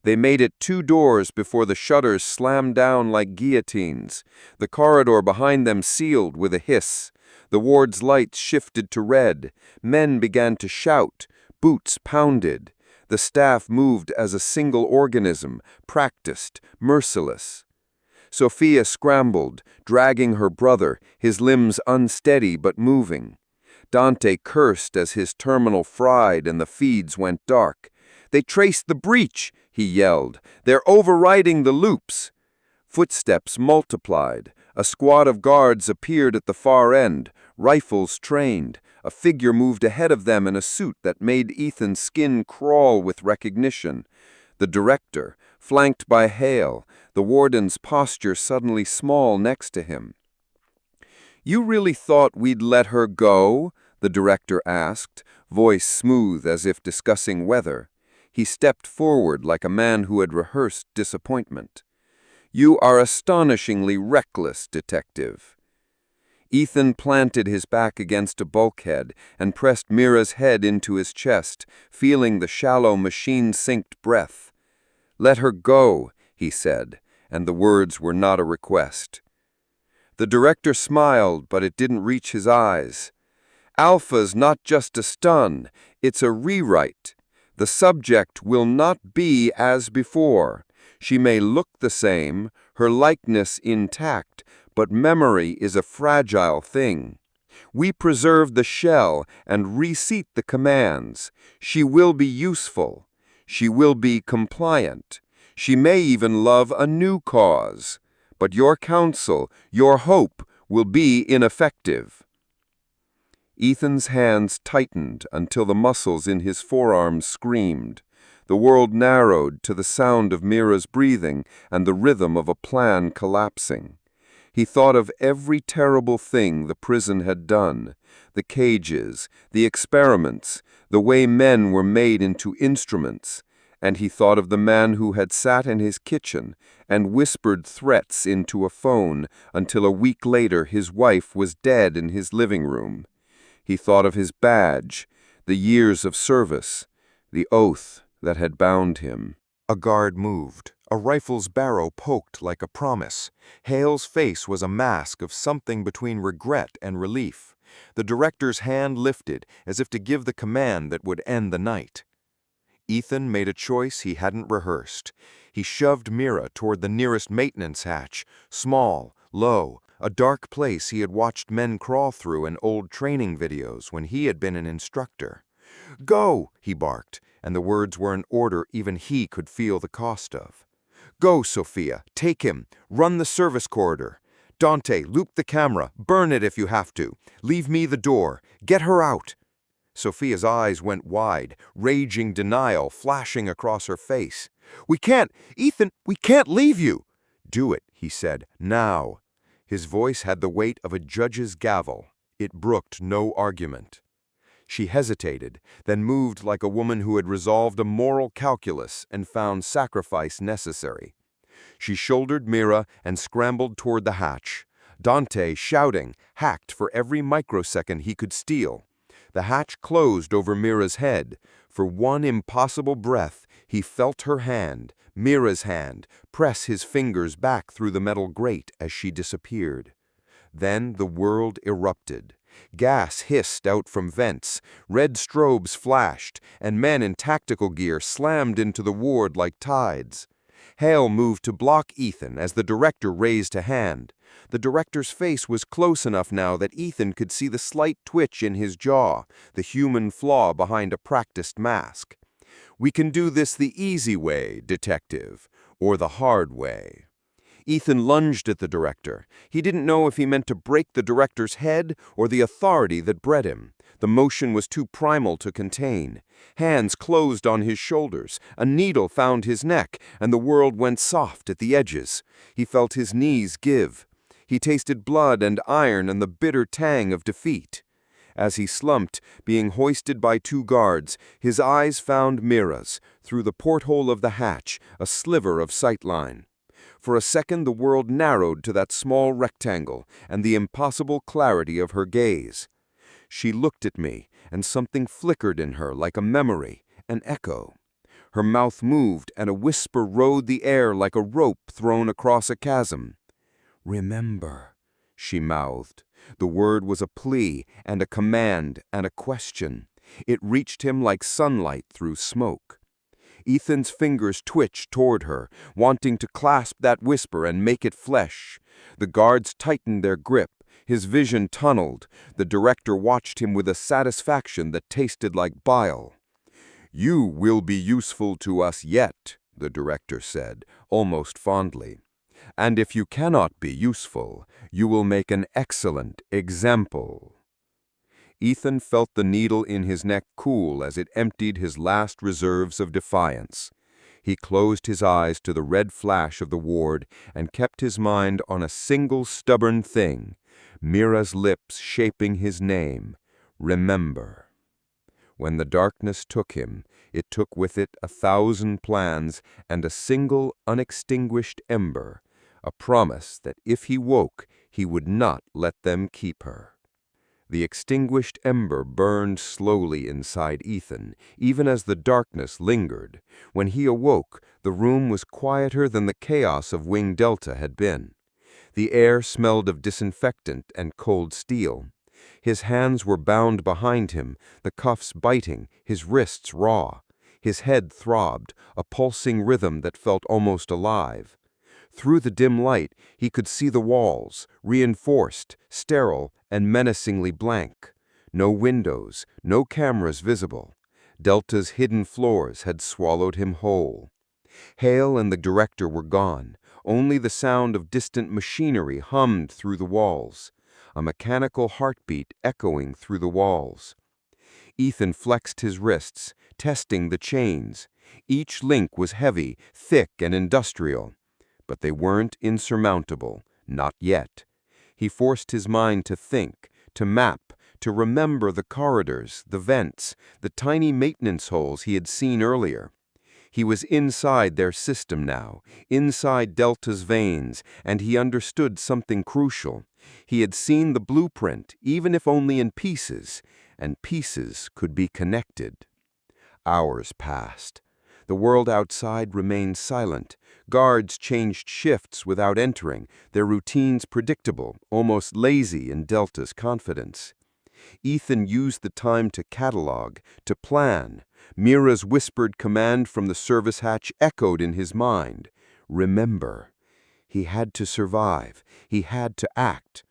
They made it 2 doors before the shutters slammed down like guillotines. The corridor behind them sealed with a hiss. The ward's lights shifted to red. Men began to shout. Boots pounded. The staff moved as a single organism, practiced, merciless. Sophia scrambled, dragging her brother, his limbs unsteady but moving. Dante cursed as his terminal fried and the feeds went dark. "They traced the breach," he yelled. "They're overriding the loops." Footsteps multiplied. A squad of guards appeared at the far end, rifles trained. A figure moved ahead of them in a suit that made Ethan's skin crawl with recognition. The director, flanked by Hale, the warden's posture suddenly small next to him. "You really thought we'd let her go?" the director asked, voice smooth as if discussing weather. He stepped forward like a man who had rehearsed disappointment. "You are astonishingly reckless, detective." Ethan planted his back against a bulkhead and pressed Mira's head into his chest, feeling the shallow machine-synced breath. "Let her go," he said, and the words were not a request. The director smiled, but it didn't reach his eyes. "Alpha's not just a stun, it's a rewrite. The subject will not be as before. She may look the same, her likeness intact, but memory is a fragile thing. We preserve the shell and reseat the commands. She will be useful. She will be compliant. She may even love a new cause. But your counsel, your hope, will be ineffective." Ethan's hands tightened until the muscles in his forearms screamed. The world narrowed to the sound of Mira's breathing and the rhythm of a plan collapsing. He thought of every terrible thing the prison had done, the cages, the experiments, the way men were made into instruments, and he thought of the man who had sat in his kitchen and whispered threats into a phone until a week later his wife was dead in his living room. He thought of his badge, the years of service, the oath that had bound him. A guard moved. A rifle's barrel poked like a promise. Hale's face was a mask of something between regret and relief. The director's hand lifted, as if to give the command that would end the night. Ethan made a choice he hadn't rehearsed. He shoved Mira toward the nearest maintenance hatch, small, low, a dark place he had watched men crawl through in old training videos when he had been an instructor. "Go!" he barked, and the words were an order even he could feel the cost of. "Go, Sophia, take him, run the service corridor. Dante, loop the camera, burn it if you have to. Leave me the door, get her out." Sophia's eyes went wide, raging denial flashing across her face. "We can't, Ethan, we can't leave you." "Do it," he said, "now." His voice had the weight of a judge's gavel. It brooked no argument. She hesitated, then moved like a woman who had resolved a moral calculus and found sacrifice necessary. She shouldered Mira and scrambled toward the hatch. Dante, shouting, hacked for every microsecond he could steal. The hatch closed over Mira's head. For one impossible breath, he felt her hand, Mira's hand, press his fingers back through the metal grate as she disappeared. Then the world erupted. Gas hissed out from vents, red strobes flashed, and men in tactical gear slammed into the ward like tides. Hale moved to block Ethan as the director raised a hand. The director's face was close enough now that Ethan could see the slight twitch in his jaw, the human flaw behind a practiced mask. "We can do this the easy way, detective, or the hard way." Ethan lunged at the director. He didn't know if he meant to break the director's head or the authority that bred him. The motion was too primal to contain. Hands closed on his shoulders. A needle found his neck, and the world went soft at the edges. He felt his knees give. He tasted blood and iron and the bitter tang of defeat. As he slumped, being hoisted by two guards, his eyes found Mira's, through the porthole of the hatch, a sliver of sightline. For a second the world narrowed to that small rectangle and the impossible clarity of her gaze. She looked at me, and something flickered in her like a memory, an echo. Her mouth moved, and a whisper rode the air like a rope thrown across a chasm. "Remember," she mouthed. The word was a plea and a command and a question. It reached him like sunlight through smoke. Ethan's fingers twitched toward her, wanting to clasp that whisper and make it flesh. The guards tightened their grip. His vision tunneled. The director watched him with a satisfaction that tasted like bile. "You will be useful to us yet," the director said, almost fondly. "And if you cannot be useful, you will make an excellent example." Ethan felt the needle in his neck cool as it emptied his last reserves of defiance. He closed his eyes to the red flash of the ward and kept his mind on a single stubborn thing, Mira's lips shaping his name, "Remember." When the darkness took him, it took with it 1,000 plans and a single unextinguished ember, a promise that if he woke, he would not let them keep her. The extinguished ember burned slowly inside Ethan, even as the darkness lingered. When he awoke, the room was quieter than the chaos of Wing Delta had been. The air smelled of disinfectant and cold steel. His hands were bound behind him, the cuffs biting, his wrists raw. His head throbbed, a pulsing rhythm that felt almost alive. Through the dim light, he could see the walls, reinforced, sterile, and menacingly blank. No windows, no cameras visible. Delta's hidden floors had swallowed him whole. Hale and the director were gone. Only the sound of distant machinery hummed through the walls, a mechanical heartbeat echoing through the walls. Ethan flexed his wrists, testing the chains. Each link was heavy, thick, and industrial. But they weren't insurmountable, not yet. He forced his mind to think, to map, to remember the corridors, the vents, the tiny maintenance holes he had seen earlier. He was inside their system now, inside Delta's veins, and he understood something crucial. He had seen the blueprint, even if only in pieces, and pieces could be connected. Hours passed. The world outside remained silent. Guards changed shifts without entering, their routines predictable, almost lazy in Delta's confidence. Ethan used the time to catalog, to plan. Mira's whispered command from the service hatch echoed in his mind. Remember. He had to survive. He had to act.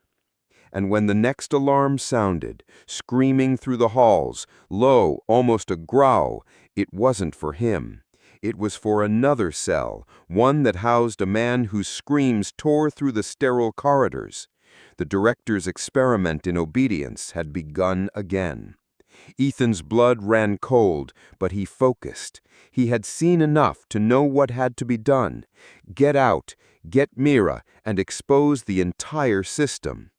And when the next alarm sounded, screaming through the halls, low, almost a growl, it wasn't for him. It was for another cell, one that housed a man whose screams tore through the sterile corridors. The director's experiment in obedience had begun again. Ethan's blood ran cold, but he focused. He had seen enough to know what had to be done. Get out, get Mira, and expose the entire system.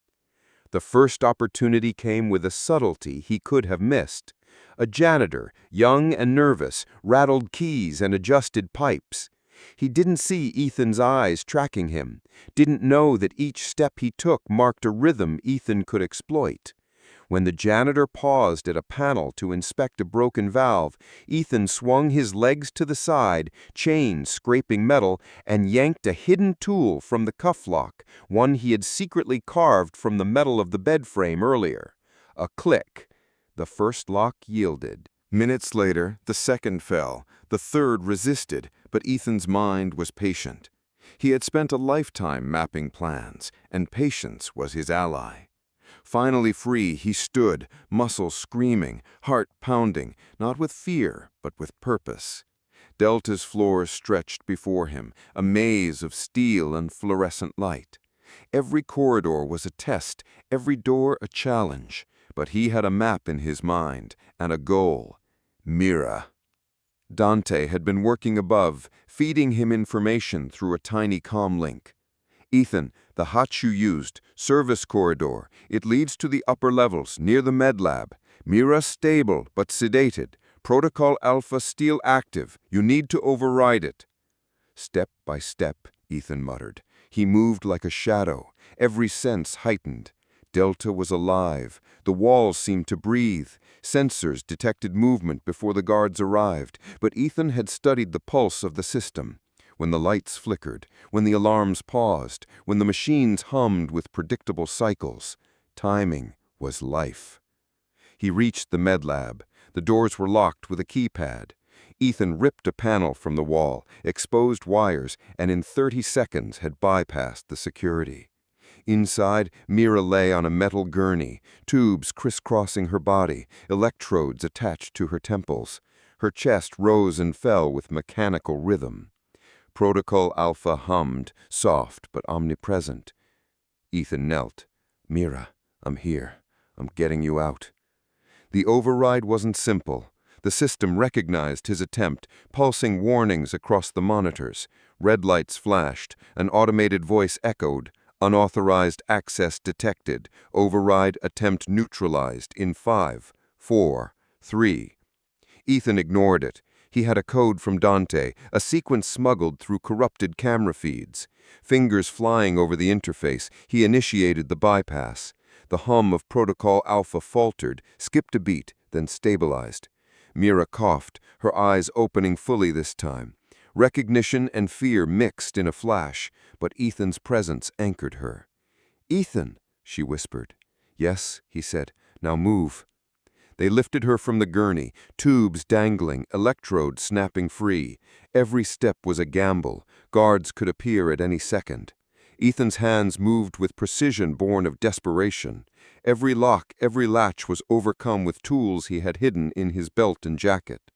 The first opportunity came with a subtlety he could have missed. A janitor, young and nervous, rattled keys and adjusted pipes. He didn't see Ethan's eyes tracking him, didn't know that each step he took marked a rhythm Ethan could exploit. When the janitor paused at a panel to inspect a broken valve, Ethan swung his legs to the side, chains scraping metal, and yanked a hidden tool from the cuff lock, one he had secretly carved from the metal of the bed frame earlier. A click. The first lock yielded. Minutes later, the second fell. The third resisted, but Ethan's mind was patient. He had spent a lifetime mapping plans, and patience was his ally. Finally free, he stood, muscles screaming, heart pounding, not with fear, but with purpose. Delta's floors stretched before him, a maze of steel and fluorescent light. Every corridor was a test, every door a challenge, but he had a map in his mind, and a goal. Mira. Dante had been working above, feeding him information through a tiny comm link. Ethan, the hatch you used, service corridor. It leads to the upper levels, near the med lab. Mira stable, but sedated. Protocol Alpha still active. You need to override it. Step by step, Ethan muttered. He moved like a shadow, every sense heightened. Delta was alive. The walls seemed to breathe. Sensors detected movement before the guards arrived, but Ethan had studied the pulse of the system. When the lights flickered, when the alarms paused, when the machines hummed with predictable cycles, timing was life. He reached the med lab. The doors were locked with a keypad. Ethan ripped a panel from the wall, exposed wires, and in 30 seconds had bypassed the security. Inside, Mira lay on a metal gurney, tubes crisscrossing her body, electrodes attached to her temples. Her chest rose and fell with mechanical rhythm. Protocol Alpha hummed, soft but omnipresent. Ethan knelt. Mira, I'm here. I'm getting you out. The override wasn't simple. The system recognized his attempt, pulsing warnings across the monitors. Red lights flashed. An automated voice echoed. Unauthorized access detected. Override attempt neutralized in 5, 4, 3. Ethan ignored it. He had a code from Dante, a sequence smuggled through corrupted camera feeds. Fingers flying over the interface, he initiated the bypass. The hum of Protocol Alpha faltered, skipped a beat, then stabilized. Mira coughed, her eyes opening fully this time. Recognition and fear mixed in a flash, but Ethan's presence anchored her. "Ethan," she whispered. "Yes," he said. "Now move." They lifted her from the gurney, tubes dangling, electrodes snapping free. Every step was a gamble. Guards could appear at any second. Ethan's hands moved with precision born of desperation. Every lock, every latch was overcome with tools he had hidden in his belt and jacket.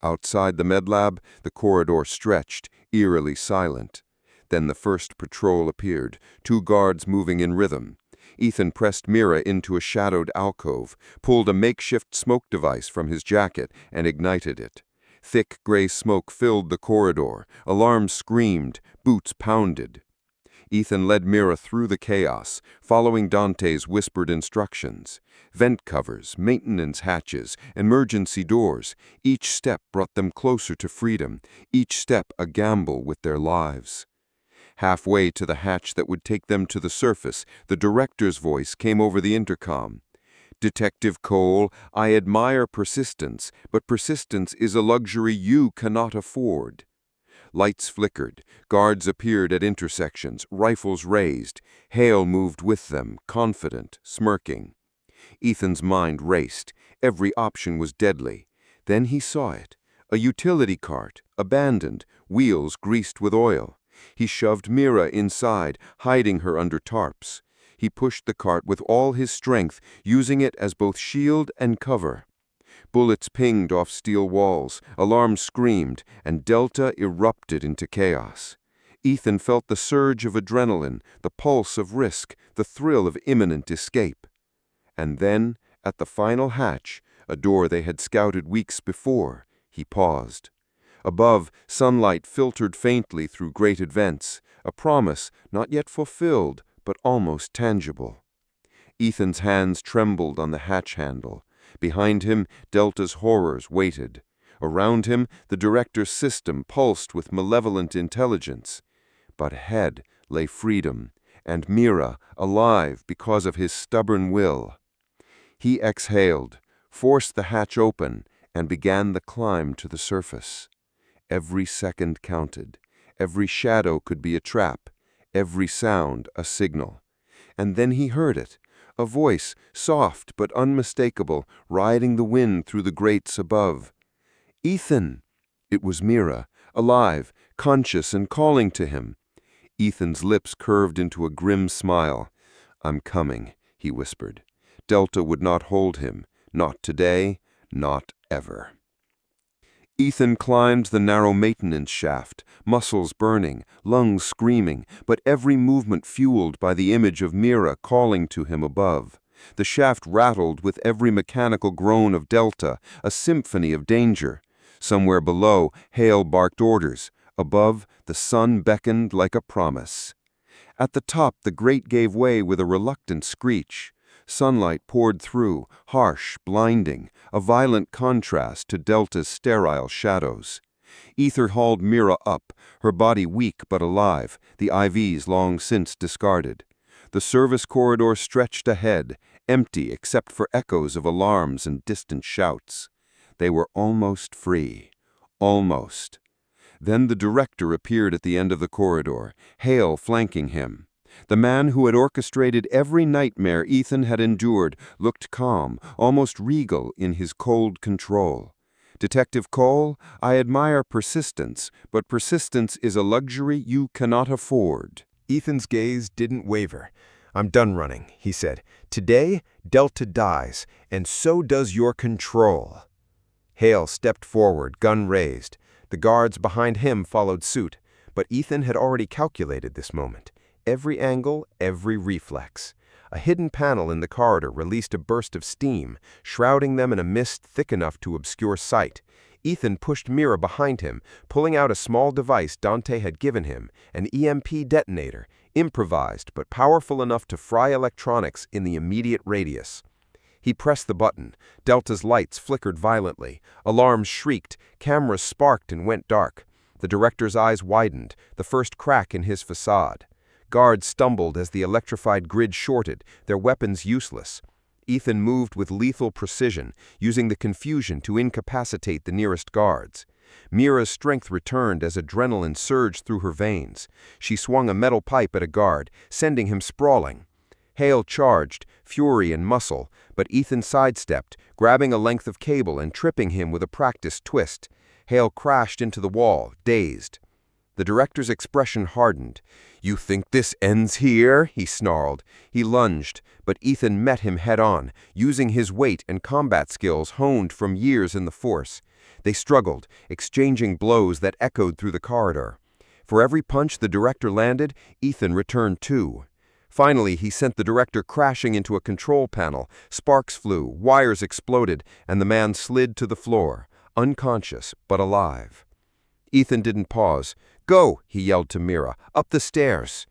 Outside the med lab, the corridor stretched, eerily silent. Then the first patrol appeared, 2 guards moving in rhythm. Ethan pressed Mira into a shadowed alcove, pulled a makeshift smoke device from his jacket, and ignited it. Thick gray smoke filled the corridor. Alarms screamed, boots pounded. Ethan led Mira through the chaos, following Dante's whispered instructions. Vent covers, maintenance hatches, emergency doors. Each step brought them closer to freedom, each step a gamble with their lives. Halfway to the hatch that would take them to the surface, the director's voice came over the intercom. "Detective Cole, I admire persistence, but persistence is a luxury you cannot afford." Lights flickered, guards appeared at intersections, rifles raised. Hale moved with them, confident, smirking. Ethan's mind raced. Every option was deadly. Then he saw it. A utility cart, abandoned, wheels greased with oil. He shoved Mira inside, hiding her under tarps. He pushed the cart with all his strength, using it as both shield and cover. Bullets pinged off steel walls, alarms screamed, and Delta erupted into chaos. Ethan felt the surge of adrenaline, the pulse of risk, the thrill of imminent escape. And then, at the final hatch, a door they had scouted weeks before, he paused. Above, sunlight filtered faintly through grated vents, a promise not yet fulfilled, but almost tangible. Ethan's hands trembled on the hatch handle. Behind him, Delta's horrors waited. Around him, the director's system pulsed with malevolent intelligence. But ahead lay freedom, and Mira, alive because of his stubborn will. He exhaled, forced the hatch open, and began the climb to the surface. Every second counted. Every shadow could be a trap. Every sound a signal. And then he heard it. A voice, soft but unmistakable, riding the wind through the grates above. "Ethan!" It was Mira, alive, conscious and calling to him. Ethan's lips curved into a grim smile. "I'm coming," he whispered. Delta would not hold him. Not today, not ever. Ethan climbed the narrow maintenance shaft, muscles burning, lungs screaming, but every movement fueled by the image of Mira calling to him above. The shaft rattled with every mechanical groan of Delta, a symphony of danger. Somewhere below, Hale barked orders. Above, the sun beckoned like a promise. At the top, the grate gave way with a reluctant screech. Sunlight poured through, harsh, blinding, a violent contrast to Delta's sterile shadows. Ether hauled Mira up, her body weak but alive, the IVs long since discarded. The service corridor stretched ahead, empty except for echoes of alarms and distant shouts. They were almost free. Almost. Then the director appeared at the end of the corridor, Hale flanking him. The man who had orchestrated every nightmare Ethan had endured looked calm, almost regal in his cold control. "Detective Cole, I admire persistence, but persistence is a luxury you cannot afford." Ethan's gaze didn't waver. "I'm done running," he said. "Today, Delta dies, and so does your control." Hale stepped forward, gun raised. The guards behind him followed suit, but Ethan had already calculated this moment. Every angle, every reflex. A hidden panel in the corridor released a burst of steam, shrouding them in a mist thick enough to obscure sight. Ethan pushed Mira behind him, pulling out a small device Dante had given him, an EMP detonator, improvised but powerful enough to fry electronics in the immediate radius. He pressed the button. Delta's lights flickered violently. Alarms shrieked. Cameras sparked and went dark. The director's eyes widened, the first crack in his facade. Guards stumbled as the electrified grid shorted, their weapons useless. Ethan moved with lethal precision, using the confusion to incapacitate the nearest guards. Mira's strength returned as adrenaline surged through her veins. She swung a metal pipe at a guard, sending him sprawling. Hale charged, fury and muscle, but Ethan sidestepped, grabbing a length of cable and tripping him with a practiced twist. Hale crashed into the wall, dazed. The director's expression hardened. "You think this ends here?" he snarled. He lunged, but Ethan met him head-on, using his weight and combat skills honed from years in the force. They struggled, exchanging blows that echoed through the corridor. For every punch the director landed, Ethan returned too. Finally, he sent the director crashing into a control panel. Sparks flew, wires exploded, and the man slid to the floor, unconscious but alive. Ethan didn't pause. "Go!" he yelled to Mira. "Up the stairs!"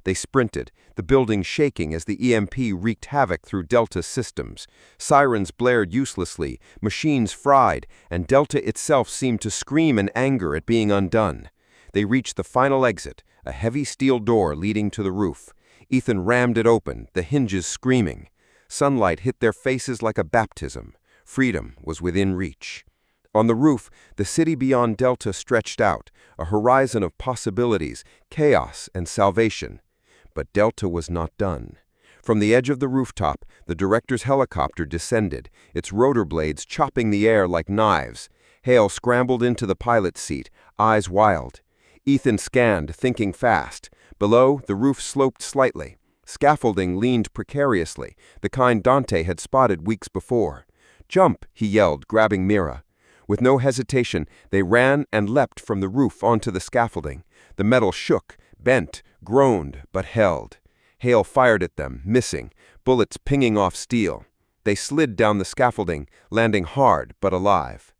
They sprinted, the building shaking as the EMP wreaked havoc through Delta's systems. Sirens blared uselessly, machines fried, and Delta itself seemed to scream in anger at being undone. They reached the final exit, a heavy steel door leading to the roof. Ethan rammed it open, the hinges screaming. Sunlight hit their faces like a baptism. Freedom was within reach. On the roof, the city beyond Delta stretched out, a horizon of possibilities, chaos, and salvation. But Delta was not done. From the edge of the rooftop, the director's helicopter descended, its rotor blades chopping the air like knives. Hale scrambled into the pilot's seat, eyes wild. Ethan scanned, thinking fast. Below, the roof sloped slightly. Scaffolding leaned precariously, the kind Dante had spotted weeks before. "Jump!" he yelled, grabbing Mira. With no hesitation, they ran and leapt from the roof onto the scaffolding. The metal shook, bent, groaned, but held. Hale fired at them, missing, bullets pinging off steel. They slid down the scaffolding, landing hard but alive.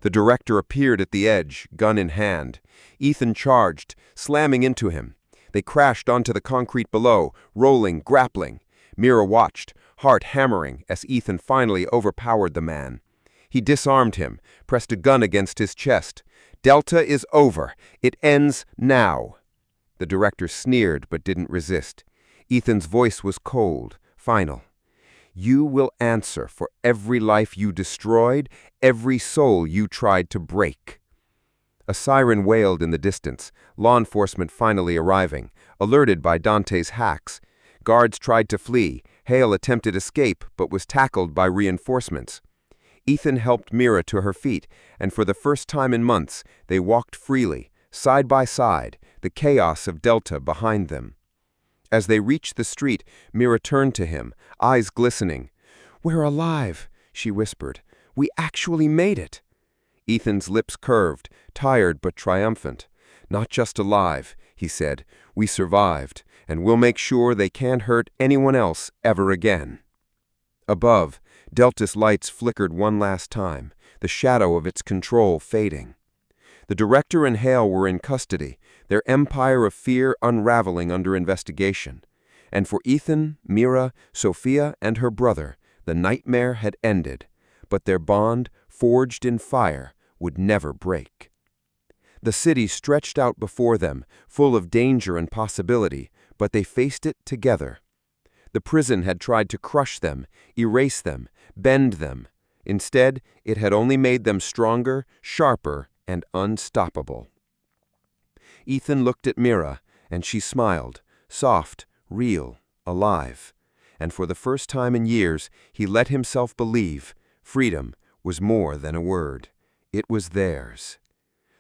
The director appeared at the edge, gun in hand. Ethan charged, slamming into him. They crashed onto the concrete below, rolling, grappling. Mira watched, heart hammering, as Ethan finally overpowered the man. He disarmed him, pressed a gun against his chest. "Delta is over. It ends now." The director sneered but didn't resist. Ethan's voice was cold, final. "You will answer for every life you destroyed, every soul you tried to break." A siren wailed in the distance, law enforcement finally arriving, alerted by Dante's hacks. Guards tried to flee. Hale attempted escape but was tackled by reinforcements. Ethan helped Mira to her feet, and for the first time in months, they walked freely, side by side, the chaos of Delta behind them. As they reached the street, Mira turned to him, eyes glistening. "We're alive," she whispered. "We actually made it." Ethan's lips curved, tired but triumphant. "Not just alive," he said. "We survived, and we'll make sure they can't hurt anyone else ever again." Above, Delta's lights flickered one last time, the shadow of its control fading. The director and Hale were in custody, their empire of fear unraveling under investigation. And for Ethan, Mira, Sophia, and her brother, the nightmare had ended, but their bond, forged in fire, would never break. The city stretched out before them, full of danger and possibility, but they faced it together. The prison had tried to crush them, erase them, bend them. Instead, it had only made them stronger, sharper, and unstoppable. Ethan looked at Mira, and she smiled, soft, real, alive. And for the first time in years, he let himself believe freedom was more than a word. It was theirs.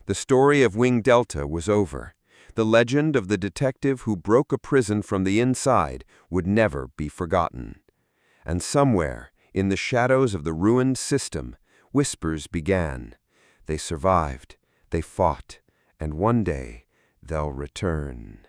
The story of Wing Delta was over. The legend of the detective who broke a prison from the inside would never be forgotten. And somewhere, in the shadows of the ruined system, whispers began. They survived, they fought, and one day they'll return.